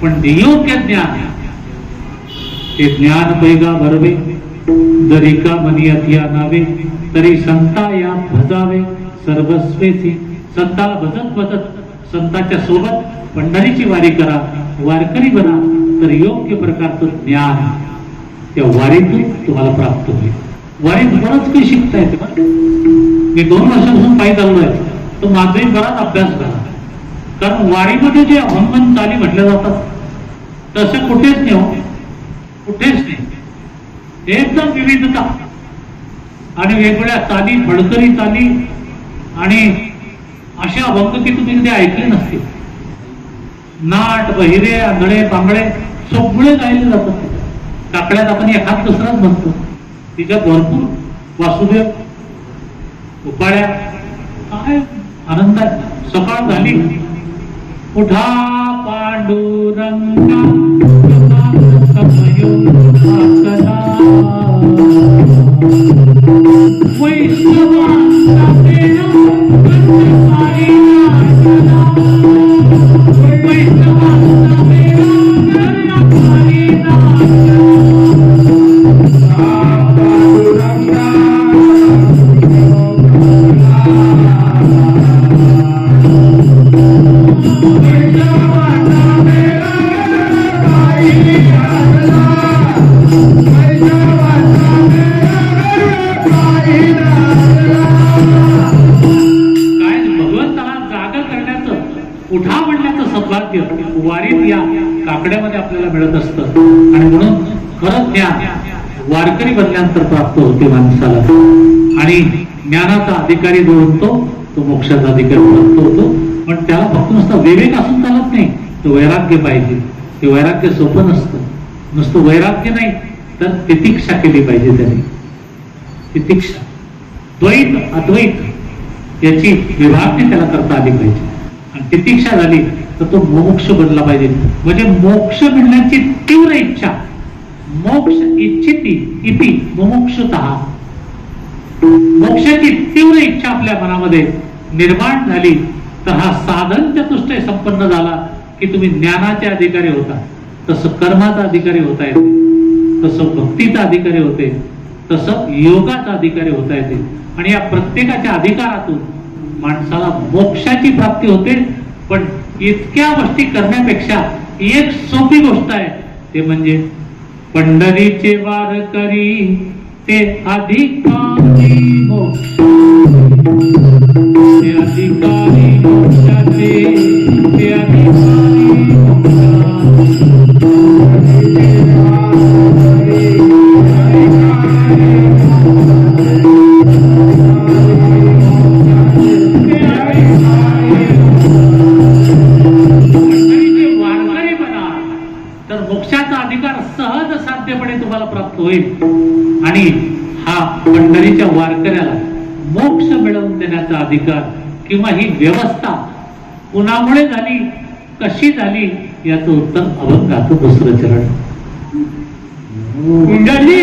पण योग्य ज्ञान ते ज्ञान पैगा भरवे, जरी का मनियत या नावे, तरी संता या भजावे सर्वस्वेची. संताला भजत भजत संताच्या सोबत पंढरीची वारी करा, वारकरी बना, तर योग्य प्रकारचं ज्ञान त्या वारीतून तुम्हाला प्राप्त होईल. वारीत बरंच काही शिकता येते. मी 2 वर्षापासून पायी चाललोय, तो माझाही बराच अभ्यास झाला. कारण वारीमध्ये जे हनुमान चाली म्हटल्या जातात तसं कुठेच नाही हो, कुठेच नाही. एकदम विविधता आणि वेगवेगळ्या चाली, फडकरी चाली आणि अशा अभंग की तुम्ही कधी ऐकले नसतील. नाट, बहिरे, आंधळे, पांगळे सगळे गायले जातात. काकड्यात आपण एखाद दुसराच म्हणतो, तिच्यात भरपूर वासुदेव, उपाड्या, काय आनंद आहे. सकाळ झाली, उठा पांडुरंगा वारीत या काकड्यामध्ये आपल्याला मिळत असतं. आणि म्हणून खरंच ज्ञान वारकरी बनल्यानंतर प्राप्त होते माणसाला. आणि ज्ञानाचा अधिकारी जो होतो तो मोक्षाचा अधिकारी प्राप्त होतो. पण त्याला फक्त नुसता विवेक असून चालत नाही, तो वैराग्य पाहिजे. ते वैराग्य सोपं नसतं. नुसतं वैराग्य नाही तर तितिक्षा केली पाहिजे. त्याने तितिक्षा, द्वैत अद्वैत याची विभागणी त्याला करता आली पाहिजे. आणि तितिक्षा झाली तर तो मोक्ष बनला पाहिजे. म्हणजे मोक्ष मिळण्याची तीव्र इच्छा, मोक्ष इच्छिती इति मुमुक्षुतः, मोक्षाची तीव्र इच्छा आपल्या मनामध्ये निर्माण झाली तर हा साधन चतुष्टय संपन्न झाला की तुम्ही ज्ञानाचे अधिकारी होता. तसं कर्माचा अधिकारी होता येते, तसं भक्तीचा अधिकारी होते, तसं योगाचा अधिकारी होता येते. आणि या प्रत्येकाच्या अधिकारातून माणसाला मोक्षाची प्राप्ती होते. पण इतक्या गोष्टी करण्यापेक्षा एक सोपी गोष्ट आहे, ते म्हणजे पंढरीचे वारकरी ते अधिकारी मोक्ष. ते अधिकारी मोक्षाचे, ते अधिकारी तर मोक्षाचा अधिकार सहज साध्यपणे तुम्हाला प्राप्त होईल. आणि हा पंढरीच्या वारकऱ्याला मोक्ष मिळवून देण्याचा अधिकार किंवा ही व्यवस्था कुणामुळे झाली, कशी झाली, याचं उत्तर अभंगाचं दुसरं चरण. कुंडली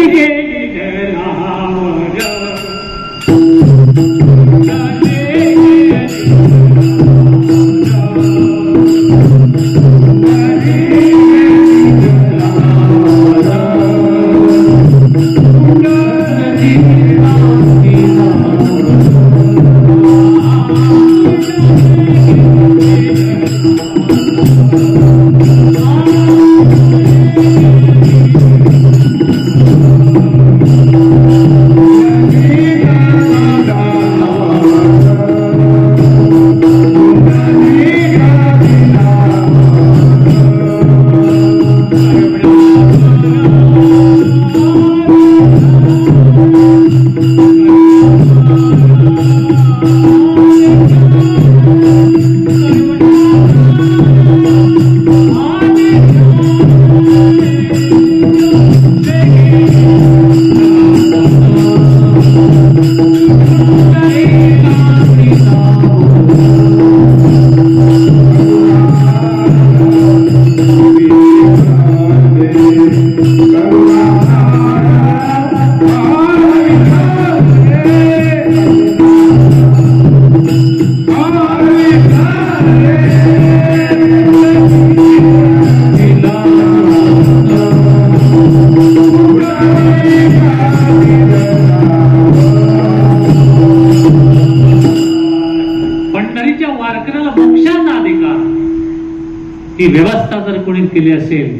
ही व्यवस्था जर कोणी केली असेल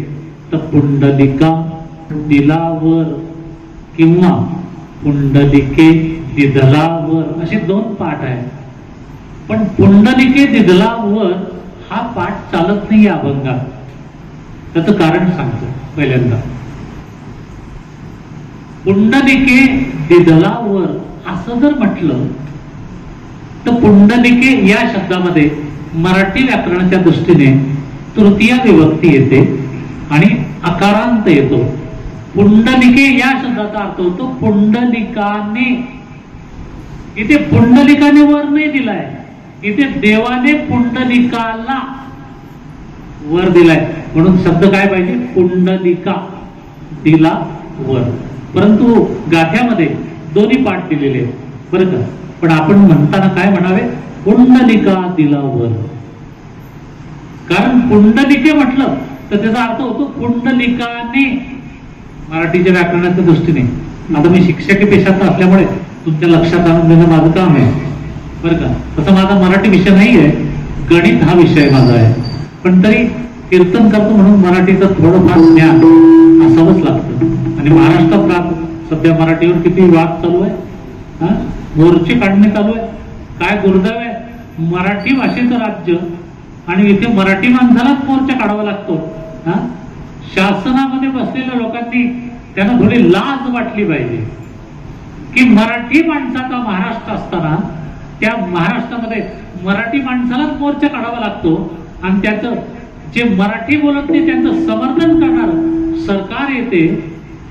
तर पुंडलिका दिलावर किंवा पुंडलिके दिदलावर असे दोन पाठ आहेत. पण पुंडलिके दिदलावर हा पाठ चालत नाही या अभंगात. त्याचं कारण सांगतो. पहिल्यांदा पुंडलिके दिदलावर असं जर म्हटलं तर पुंडलिके या शब्दामध्ये मराठी व्याकरणाच्या दृष्टीने तृतीय विभक्ती येते आणि अकारांत येतो. पुंडलिके या शब्दाचा अर्थ होतो पुंडलिकाने. इथे पुंडलिकाने वर नाही दिलाय, इथे देवाने पुंडलिकाला वर दिलाय. म्हणून शब्द काय पाहिजे? पुंडलिका दिला वर. परंतु गाथ्यामध्ये दोन्ही पाठ दिलेले आहेत बरं का. पण आपण म्हणताना काय म्हणावे? पुंडलिका दिला वर. कारण पुंडलिके म्हटलं तर त्याचा अर्थ होतो पुंडलिकाने. मराठीच्या व्याकरणाच्या दृष्टीने आता मी शिक्षकी पेशात असल्यामुळे तुमच्या लक्षात आणून देणं माझं काम आहे बरं का. तसं माझा मराठी विषय नाही आहे, गणित हा विषय माझा आहे. पण तरी कीर्तन करतो म्हणून मराठीचं थोडंफार ज्ञान असावंच लागतं. आणि महाराष्ट्रात सध्या मराठीवर किती वाद चालू आहे, मोर्चे काढणे चालू आहे. काय दुर्दैव आहे, मराठी भाषेचं राज्य आणि इथे मराठी माणसालाच मोर्चा काढावा लागतो. शासनामध्ये बसलेल्या लोकांनी त्यांना थोडी लाज वाटली पाहिजे की मराठी माणसाचा महाराष्ट्र असताना त्या महाराष्ट्रामध्ये मराठी माणसालाच मोर्चा काढावा लागतो आणि त्याचं जे मराठी बोलत नाही त्यांचं समर्थन करणार सरकार येते.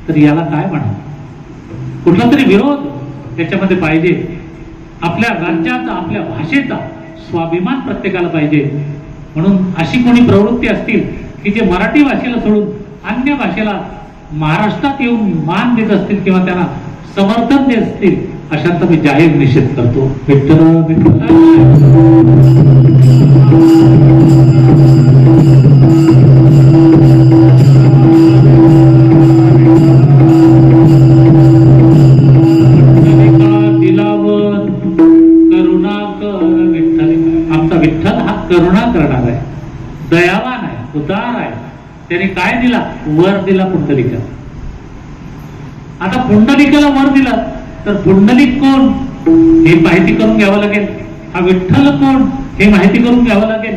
तर याला काय म्हणा? कुठला तरी विरोध त्याच्यामध्ये पाहिजे. आपल्या राज्याचा, आपल्या भाषेचा स्वाभिमान प्रत्येकाला पाहिजे. म्हणून अशी कोणी प्रवृत्ती असतील की जे मराठी भाषेला सोडून अन्य भाषेला महाराष्ट्रात येऊन मान देत असतील किंवा त्यांना समर्थन देत असतील, अशांचा मी जाहीर निषेध करतो. विठ्ठल दिलावर करुणा कर विठ्ठल. आमचा विठ्ठल हा करुणा करणार आहे, दयावान आहे, उदार आहे. त्याने काय दिला? वर दिला पुंडलिका. आता पुंडलिकाला वर दिला तर पुंडलिक कोण? हे माहिती करून घ्यावं लागेल. हा विठ्ठल कोण हे माहिती करून घ्यावं लागेल.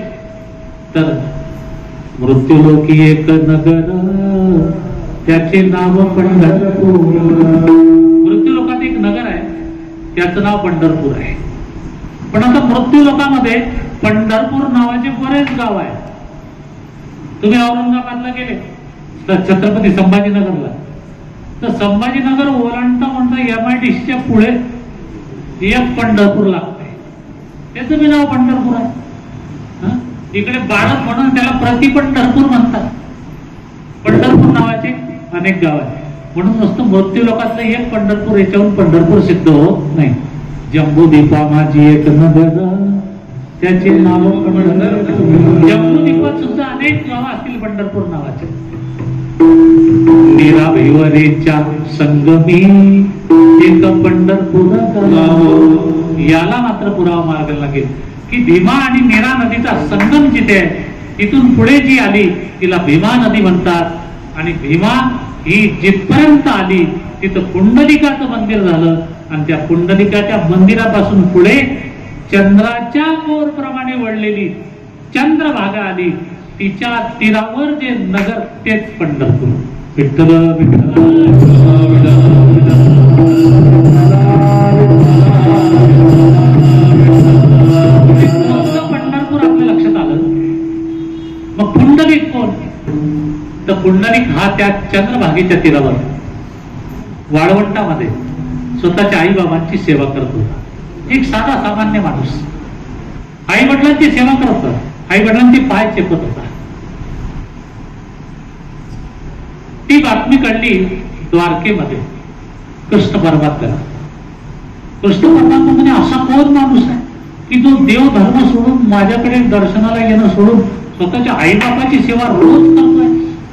तर मृत्यूलोकी एक नगर त्याचे नाव पंढरपूर. मृत्यूलोकात एक नगर आहे त्याचं नाव पंढरपूर आहे. पण आता मृत्यूलोकामध्ये पंढरपूर नावाचे बरेच गाव आहे. तुम्ही औरंगाबादला गेले तर छत्रपती संभाजीनगरला, तर संभाजीनगर ओलांडता म्हणता MIDCच्या पुढे एक पंढरपूर लागतंय, त्याचं बी नाव पंढरपूर आहे. इकडे बाळक म्हणून त्याला प्रति पंढरपूर म्हणतात. पंढरपूर नावाचे अनेक गाव आहे. म्हणून नुसतं मृत्यू लोकातलं एक पंढरपूर याच्याहून पंढरपूर सिद्ध होत नाही. जम्बूद्वीपा माझी एक नगर त्याचे नाव पंढरपूर. जम्बूद्वीपात सुद्धा अनेक गाव असतील पंढरपूर नावाचे. मीरा भिवरेच्या संगमी एक पंढरपूर गाव. याला मात्र पुरावा मार्ग लागेल की भीमा आणि मीरा नदीचा संगम जिथे आहे तिथून पुढे जी आली तिला भीमा नदी म्हणतात. आणि भीमा ही जिथपर्यंत आली तिथं पुंडलिकाचं मंदिर झालं. आणि त्या पुंडलिकाच्या मंदिरापासून पुढे चंद्राच्या कोरप्रमाणे वळलेली चंद्रभागा आली. तिच्या तीरावर जे नगर तेच पंढरपूर. विठ्ठल पंढरपूर आपल्या लक्षात आलं. मग पुंडलिक कोण? तर पुंडलिक हा त्या चंद्रभागेच्या तीरावर वाळवंटामध्ये स्वतःच्या आई बाबांची सेवा करत होता. एक साधा सामान्य माणूस आई वडिलांची सेवा करत होता. आई वडिलांचे पाय चेपत होता. ती बातमी कळली द्वारकेमध्ये कृष्ण परमात्म्याला. कृष्ण परमात्मा म्हणजे असा कोण माणूस आहे की जो देव धर्म सोडून माझ्याकडे दर्शनाला येणं सोडून स्वतःच्या आई बापाची सेवा रोज करतोय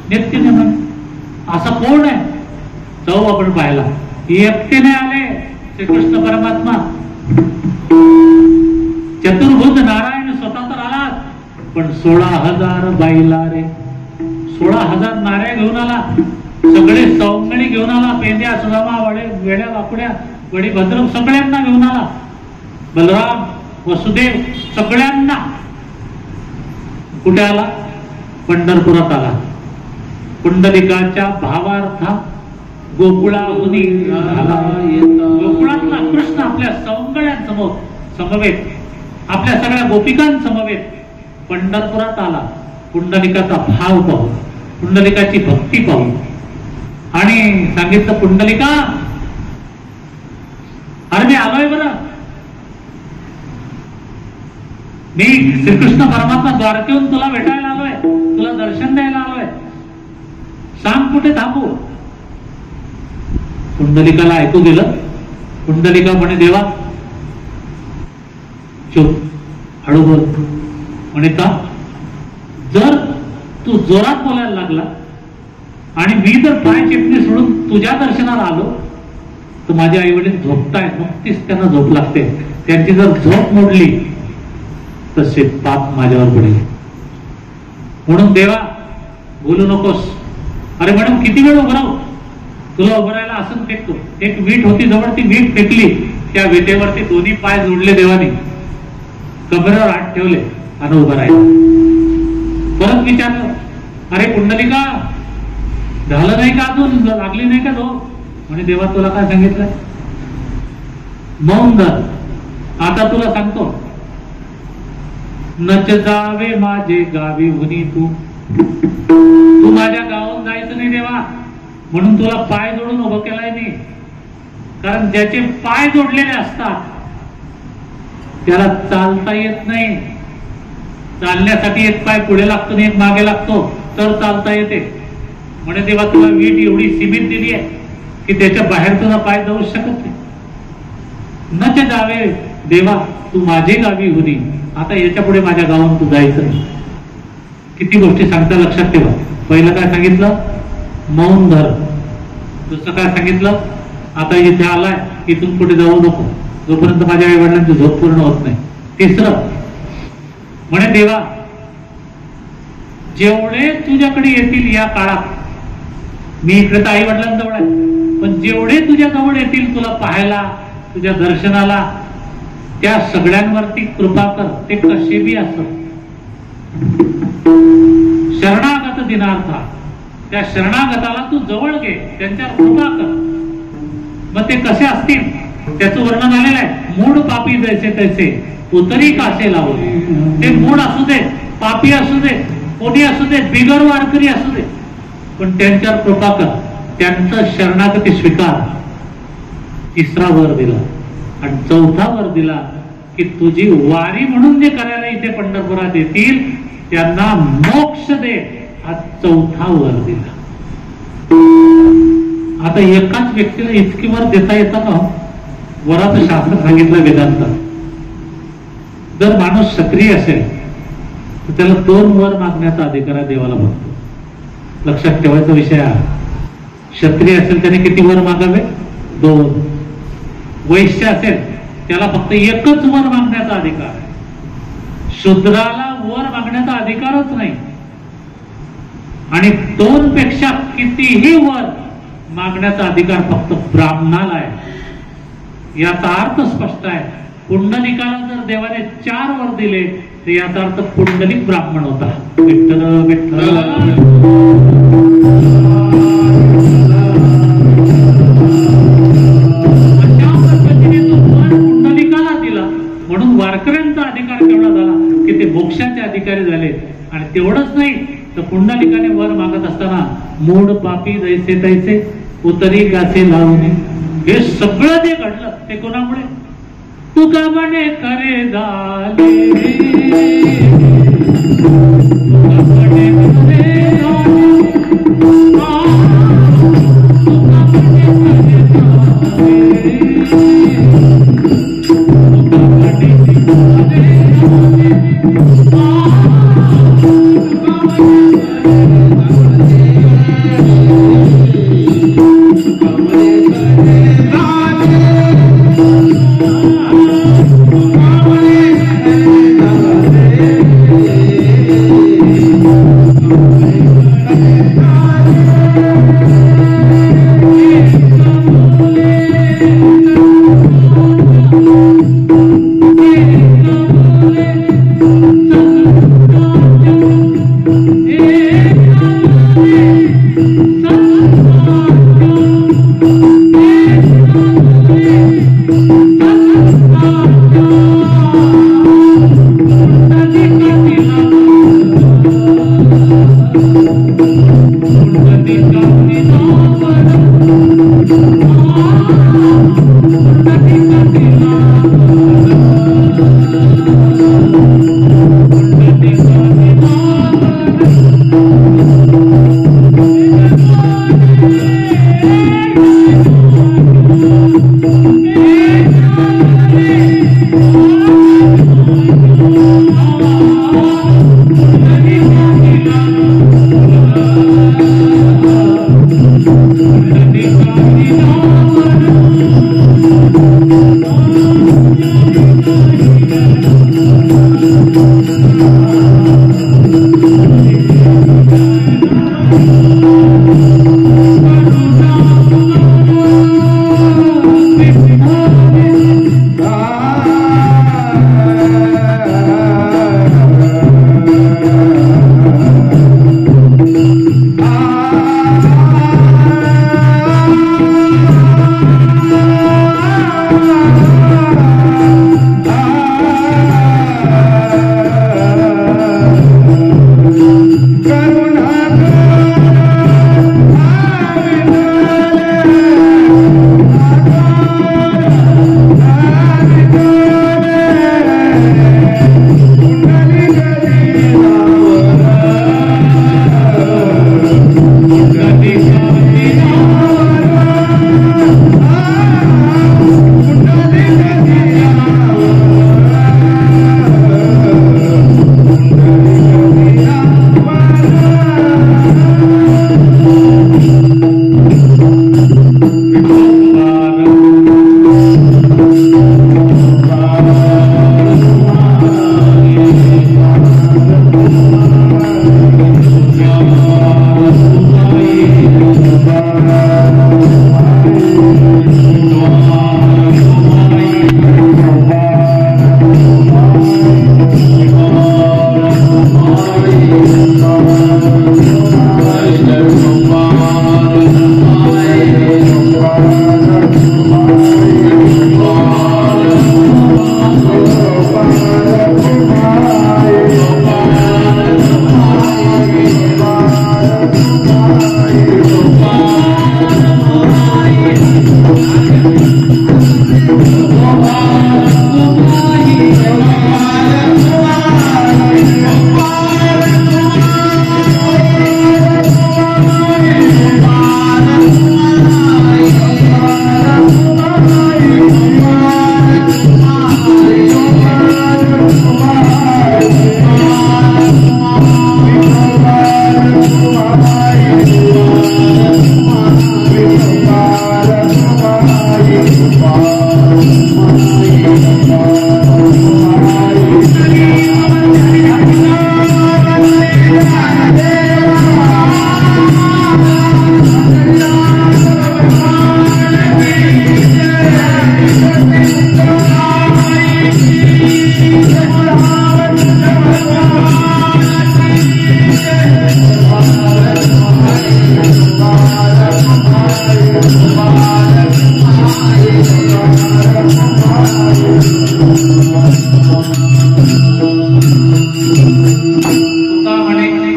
नित्यनेमाने. असा कोण आहे? जाऊ आपण पाहायला. एकटेने आले श्रीकृष्ण परमात्मा. चतुर्भुज नारायण स्वतः तर आला, पण 16,000 बाईला रे. 16,000 नाऱ्या घेऊन आला. सगळे सौंगणी घेऊन आला. पेंद्या सुदामा वडे वेड्या वाकड्या वडी भद्र सगळ्यांना घेऊन आला. बलराम वसुदेव सगळ्यांना. कुठे आला? पंढरपुरात आला. पुंडलिकाच्या भावार्था गोकुळाहुनी आला. गोकुळातला कृष्ण आपल्या सौंगड्यांसमोर समवेत आपल्या सगळ्या गोपिकांसमवेत पंढरपुरात आला. पुंडलिकाचा भाव पाहून पुंडलिकाची भक्ती पाहून आणि सांगितलं पुंडलिका अरे मी आलोय बरं. मी श्रीकृष्ण परमात्मा द्वारकेहून तुला भेटायला आलोय. तुला दर्शन द्यायला आलोय. सांग कुठे थांबू? पुंडलिकाला ऐकू गेलं. पुंडलिका म्हणे देवा चुप हळू बोल. म्हणे का? जर तू जोरात बोलायला लागला आणि मी जर पाय चेपणी सोडून तुझ्या दर्शनाला आलो तर माझे आई वडील झोपतायत. नुकतीच त्यांना झोप लागते. त्यांची जर झोप मोडली तसे पाप माझ्यावर पडेल. म्हणून देवा बोलू नकोस. अरे मॅडम किती वेळ उभं राहू? तुला उभं राहायला आसन फेकतो. एक वीट होती जवळ, ती वीट फेकली. त्या विटेवरती दोन्ही पाय जोडले देवाने, कमरेवर हात ठेवले आणि उभं राहिलं. परत विचारलं अरे पुंडलिका झालं नाही का? अजून लागली नाही का झोप? म्हणे देवा तुला काय सांगितलं? मौन धर. आता तुला सांगतो. नच जावे माझे गावी हुनी तू. तू माझ्या गावात जायचं नाही देवा. म्हणून तुला पाय जोडून उभं केलाय मी. कारण ज्याचे पाय जोडलेले असतात त्याला चालता येत नाही. चालण्यासाठी एक पाय पुढे लागतो आणि एक मागे लागतो तर चालता येते. म्हणे देवा तुला वीट एवढी सीमित दिली आहे की त्याच्या बाहेर तुझा पाय जाऊ शकत नाही. नच जावे देवा तू माझे गावी हुनी. आता याच्या पुढे माझ्या गावात तू जायचं नाही. किती गोष्टी सांगता लक्षात ठेवा. पहिलं काय सांगितलं? मौन धर. दुसरं काय सांगितलं? आता इथे आलाय इथून पुढे जाऊ नको जोपर्यंत माझ्या आई वडिलांची झोप पूर्ण होत नाही. तिसरं म्हणे देवा जेवढे तुझ्याकडे येतील या काळात, मी इकडे तर आई वडिलांजवळ आहे, पण जेवढे तुझ्या जवळ येतील तुला पाहायला तुझ्या दर्शनाला त्या सगळ्यांवरती कृपा कर, ते कसे बी असत. शरणागत दिनार्था, त्या शरणागताला तू जवळ घे, त्यांच्यावर कृपा कर. मग ते कसे असतील त्याचं वर्णन आलेलं आहे. मूड पापी जैसे तैसे उतरी कासे लावले. ते मूड असू दे, पापी असू दे, कोणी असू दे, बिगर वारकरी असू दे, पण त्यांच्यावर कृपा कर, त्यांचं शरणागती स्वीकार. तिसरा वर दिला. आणि चौथा वर दिला की तुझी वारी म्हणून जे करायला इथे पंढरपुरात येतील त्यांना मोक्ष दे. हा चौथा वर दिला. आता एकाच व्यक्तीला इतकी वर देता येतं का? वराचं शास्त्र सांगितलं वेदांत. जर माणूस क्षत्रिय असेल तर त्याला 2 वर मागण्याचा अधिकार देवाला म्हणतो. लक्षात ठेवायचा विषय आहे. क्षत्रिय असेल त्याने किती वर मागावे? 2. वैश्य असेल त्याला फक्त 1च वर मागण्याचा अधिकार आहे. शूद्राला वर मागण्याचा अधिकारच नाही. आणि 2 पेक्षा कितीही वर मागण्याचा अधिकार फक्त ब्राह्मणाला आहे. याचा अर्थ स्पष्ट आहे. पुंडलिकाला जर देवाने 4 वर दिले तर याचा अर्थ पुंडलिक ब्राह्मण होता. विठ्ठल विठ्ठल. अशा पद्धतीने तो वर पुंडलिकाला दिला म्हणून वारकऱ्यांचा अधिकार केवढा झाला की ते मोक्षाचे अधिकारी झाले. आणि तेवढंच नाही तर पुंडलिकाने वर मागत असताना मूड पापी जैसे तैसे उतरी गासे लावणे, हे सगळं जे घडलं ते कोणामुळे? तुका म्हणे खरे झाले, तुका म्हणे खरे झाले, तुका म्हणे खरे झाले, तुका म्हणे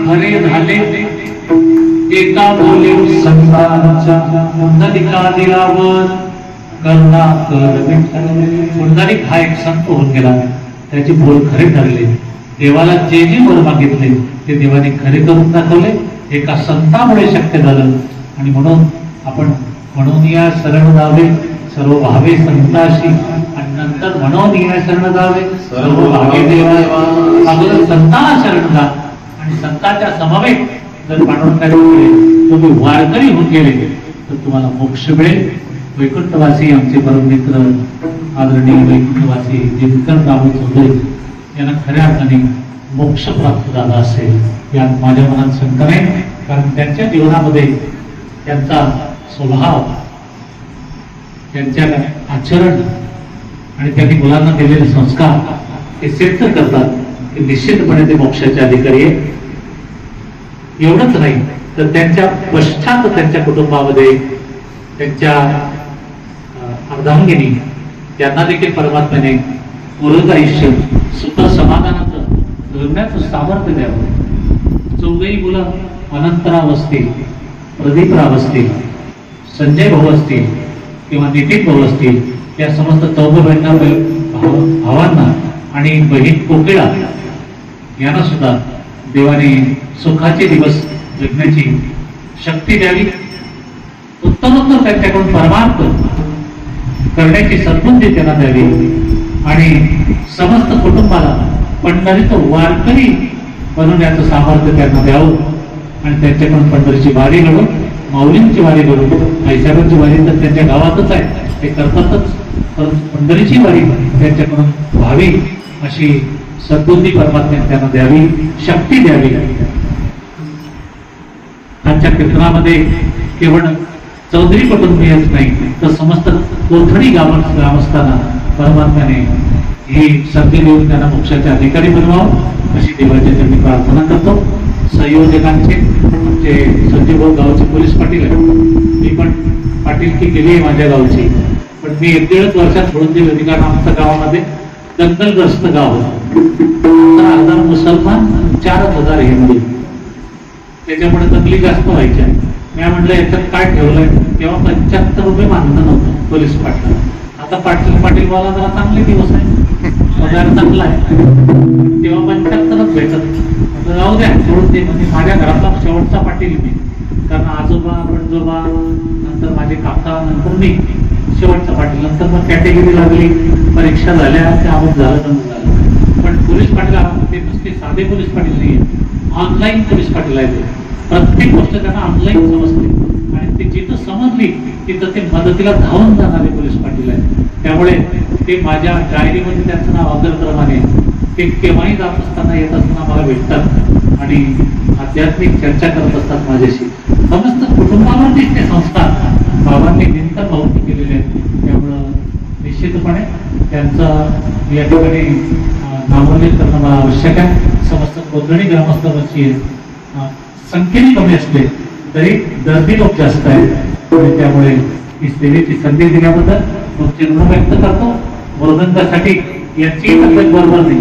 खरे झाले एका बोले संतांच्या पुंडलिका दिलावर करुणा कर विठ्ठल. पुंडलिक हा एक संत होऊन गेला, त्याचे बोल खरे ठरले. देवाला जे जे वर मागितले ते देवाने खरे करून दाखवले. एका संतामुळे शक्य झालं. आणि म्हणून आपण म्हणून या शरण जावे सर्व भावे संताशी, आणि नंतर म्हणून या शरण जावे सर्व भावे देवा. अगोदर संताला शरण जा, आणि संतांच्या समवेत जर पांडुरंगाकडे तुम्ही वारकरी होऊन गेले तर तुम्हाला मोक्ष मिळेल. वैकुंठवासी आमचे परममित्र आदरणीय वैकुंठवासी जे विक्रम रामू चौधरी यांना खऱ्या अर्थाने मोक्ष प्राप्त झाला असेल यात माझ्या मनात शंका नाही. कारण त्यांच्या जीवनामध्ये त्यांचा स्वभाव, त्यांच्या आचरण आणि त्यांनी मुलांना दिलेले संस्कार हे सिद्ध करतात की निश्चितपणे ते मोक्षाचे अधिकारी आहे. एवढंच नाही तर त्यांच्या पश्चात त्यांच्या कुटुंबामध्ये त्यांच्या अर्धांगिनी त्यांना देखील परमात्म्याने पूर्ण आयुष्य सुख समाधानाचं जगण्याचं सामर्थ्य द्यावं. चौघही मुलं अनंतराव असतील, प्रदीपराव असतील, संजय भाऊ असतील किंवा नितीन भाऊ असतील, या समस्त चौघ भावांना आणि बहीण कोकिळा यांना सुद्धा देवाने सुखाचे दिवस जगण्याची शक्ती द्यावी. उत्तमोत्तर त्यांच्याकडून परमार्थ करण्याची सद्बुद्धी त्यांना द्यावी. आणि समस्त कुटुंबाला पंढरीचं वारकरी बनवण्याचं सामर्थ्य त्यांना द्यावं. आणि त्यांच्याकडून पंढरीची वारी घडून, माऊलींची वारी घडून, आईसाहेबांची वारी तर त्यांच्या गावातच आहे, ते करतातच, परंतु पंढरीची वारी त्यांच्याकडून व्हावी अशी सद्बुद्धी परमात्म्याने त्यांना द्यावी, शक्ती द्यावी. त्यांच्या कीर्तनामध्ये केवळ चौधरी कुटुंबीयच नाही तर समस्त कोथळी ग्रामस्थांना परमात्म्याने ही संधी देऊन त्यांना मोक्षाचे अधिकारी बनवावं अशी देवाच्या चरणी प्रार्थना करतो. संयोजकांचे आमचे संजीवभाऊ गावचे पोलीस पाटील आहेत. मी पण पाटीलकी केली आहे माझ्या गावची, पण मी 1-1.5 वर्षात सोडून दिली, कारण आमच्या गावामध्ये दंगलग्रस्त गाव होतं. 15,000 मुसलमान, 4,000 हिंदू, त्याच्यामुळे दंगली जास्त व्हायच्या. मी म्हटलं याच्यात काय ठेवलंय, तेव्हा 75 रुपये मानधन होतं पोलीस पाटील. आता पाटील मला जरा चांगले दिवस आहे, पगार चांगला आहे, तेव्हा 75च भेटत. जाऊ द्या सोडून ते. म्हणजे माझ्या घरातला शेवटचा पाटील मी, कारण आजोबा पणजोबा नंतर माझे काका नंतर मी शेवटचा पाटील. नंतर मग कॅटेगरी लागली, परीक्षा झाल्या, ते अमुक झालं तमुक झालं. पण पोलीस पाटील ते नुसते साधे पोलीस पाटील नाहीये, ऑनलाईन पोलीस पाटील आहे. प्रत्येक गोष्ट त्यांना ऑनलाईन समजते आणि ते जिथं समजली तिथं ते मदतीला धावून जाणारे पोलीस पाटील आहे. त्यामुळे ते माझ्या डायरीमध्ये त्यांचं नाव अग्रक्रमाने, ते केव्हाही जात असताना येत असताना मला भेटतात आणि आध्यात्मिक चर्चा करत असतात माझ्याशी. समस्त कुटुंबावरतीच ते संस्कार बाबांनी निरंतर भावूक केलेले आहेत. त्यामुळं निश्चितपणे त्यांचं या ठिकाणी नामोल्लेख करणं मला आवश्यक आहे. समस्त कोथळी ग्रामस्थांची संख्येने कमी असते तरी गर्दी लोक जास्त आहेत, आणि त्यामुळे ही सेवेची संधी दिल्याबद्दल तुमचे ऋण व्यक्त करतो. मृदंगासाठी यांची तब्येत बरोबर नाही,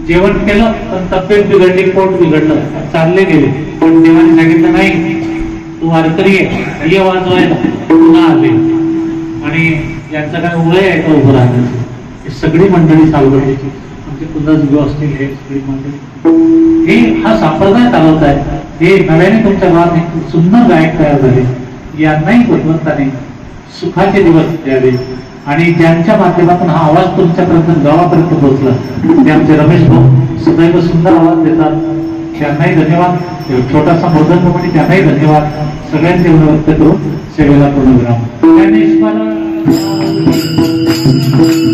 जेवण केलं पण तब्येत बिघडली, पोट बिघडलं, चालले गेले, पण देवाने सांगितलं नाही तू वारकरी आहे, ये वाजवायला, पुन्हा आले. आणि यांचं काय उभय आहे का उभं राहण्याचं. हे सगळी मंडळी सावगडीची, आमचे कुंदास असतील, हे सगळी मंडळी हे हा संप्रदाय चालवत आहे. हे नव्याने तुमच्या गावात एक सुंदर गायक तयार झाले. यांनाही भगवंताने सुखाचे दिवस द्यावे आणि ज्यांच्या माध्यमातून हा आवाज तुमच्यापर्यंत गावापर्यंत पोहोचला ते आमचे रमेश भाऊ सदैव सुंदर आवाज देतात. त्यांनाही धन्यवाद. छोटासा मृदंगपणी त्यांनाही धन्यवाद. सगळ्यांचे ऋण व्यक्त करून सेवेला पूर्णविराम. Thank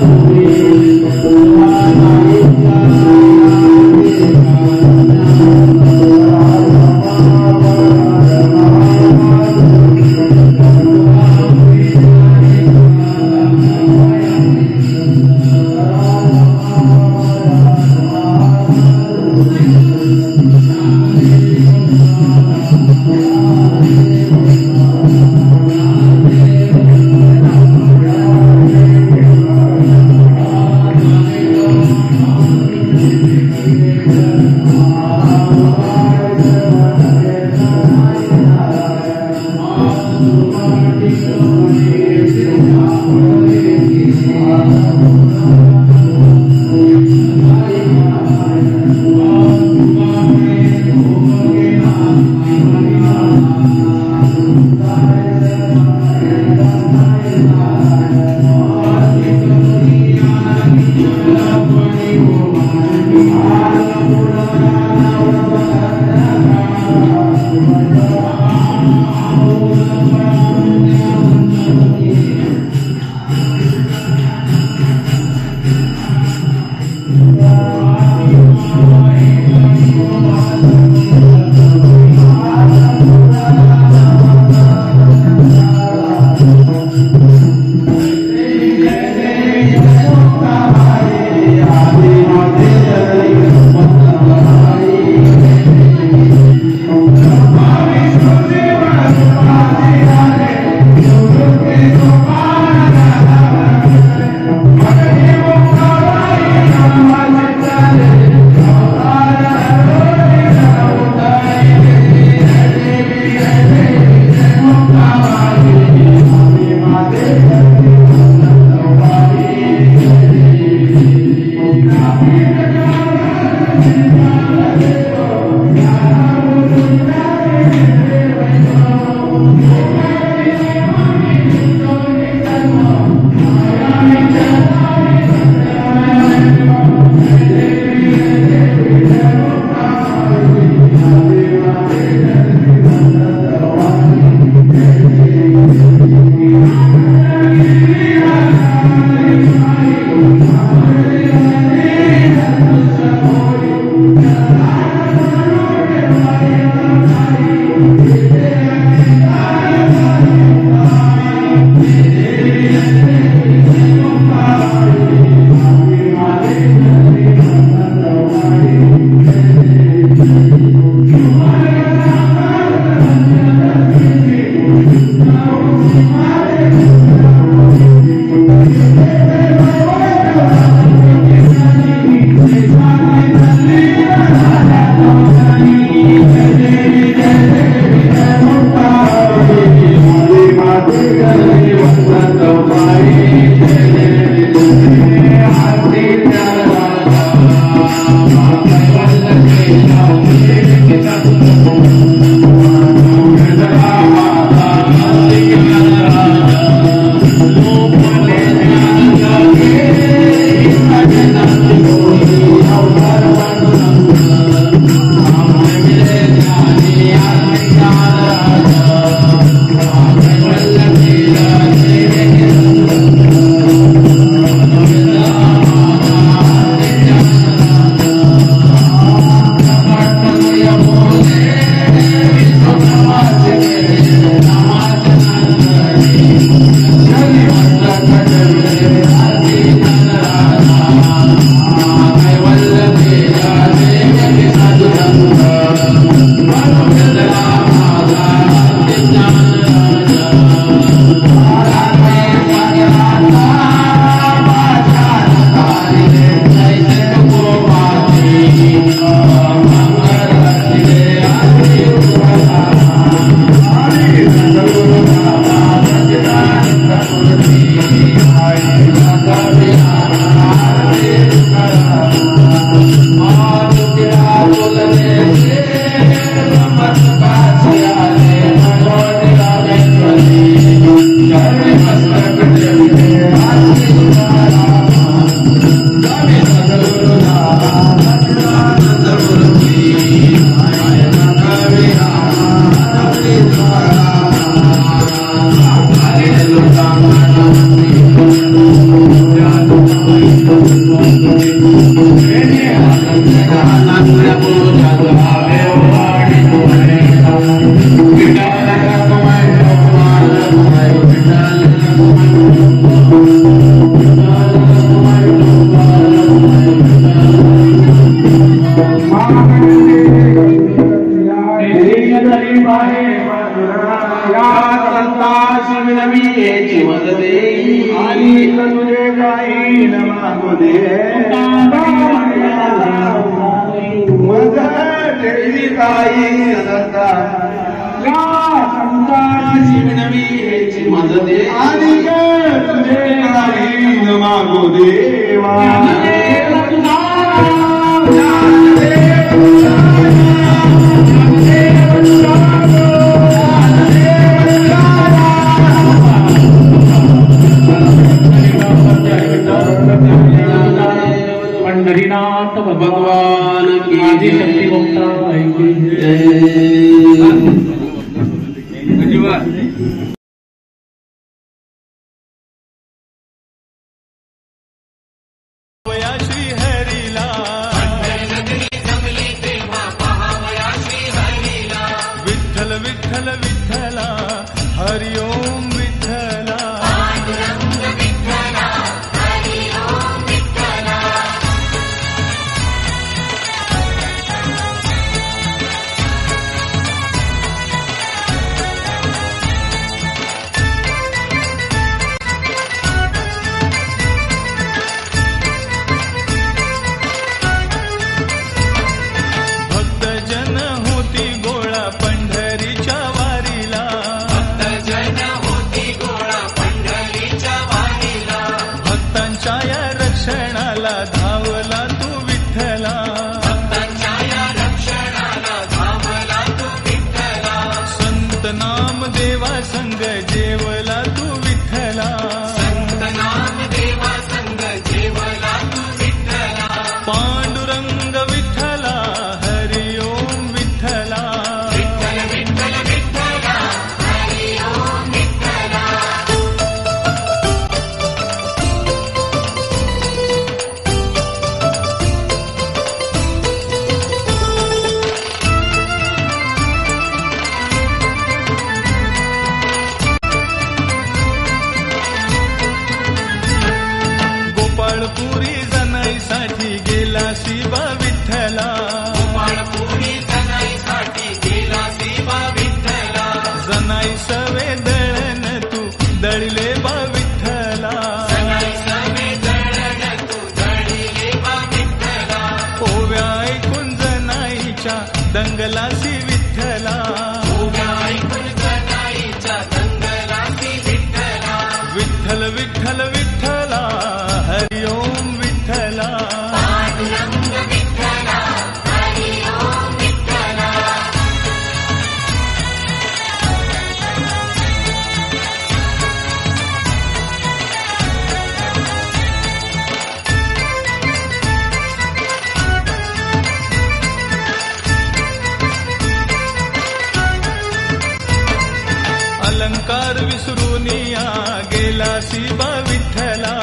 you. मागू दे मज देवी काही सदा जीवनवी मज दे आणि तुझे काही मागू देवा पंढरीनाथ भगवान की आदि शक्ती भक्ता वया श्री हरीला विठ्ठल विठ्ठल विठ्ठला हरिओम विठ्ठला धावला तू विठ्ठला संत नाम देवा संग जेवला तू विठ्ठला पांडुरंग विठ्ठला हरिओम विठ्ठला गोपाळपुरी जनाईसाठी गेला शिवा विठ्ठला जनाई सवे दळण तू दळले बा विठ्ठला ओव्या ऐकून जनाईच्या दंगलासी विठ्ठला विठ्ठल विठ्ठल विठ्ठला हरिओम विठ्ठला अलंकार विसरून या गेला शिवा विठ्ठला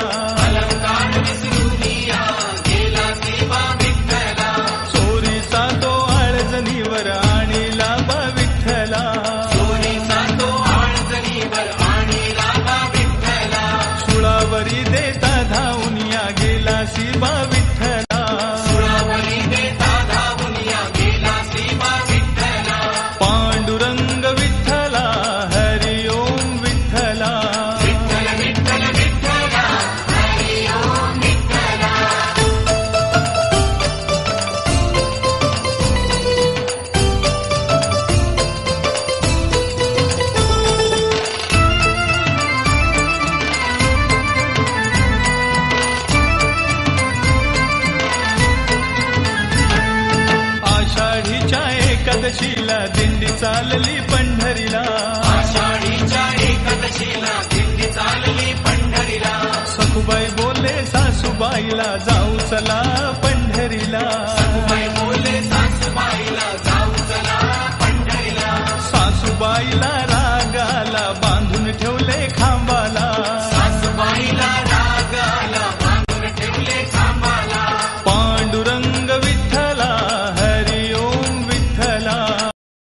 चोरीचा तो आळजणीवर आणीला बा विठ्ठला सुळावरी देता धावून या गेला शिवा विठ्ठला पांडुरंग विठ्ठला हरिओम विठ्ठला आषाढीच्या एकादशीला दिंडी चालली पंढरीला सखुबाई बोले सासूबाईला जाऊ चला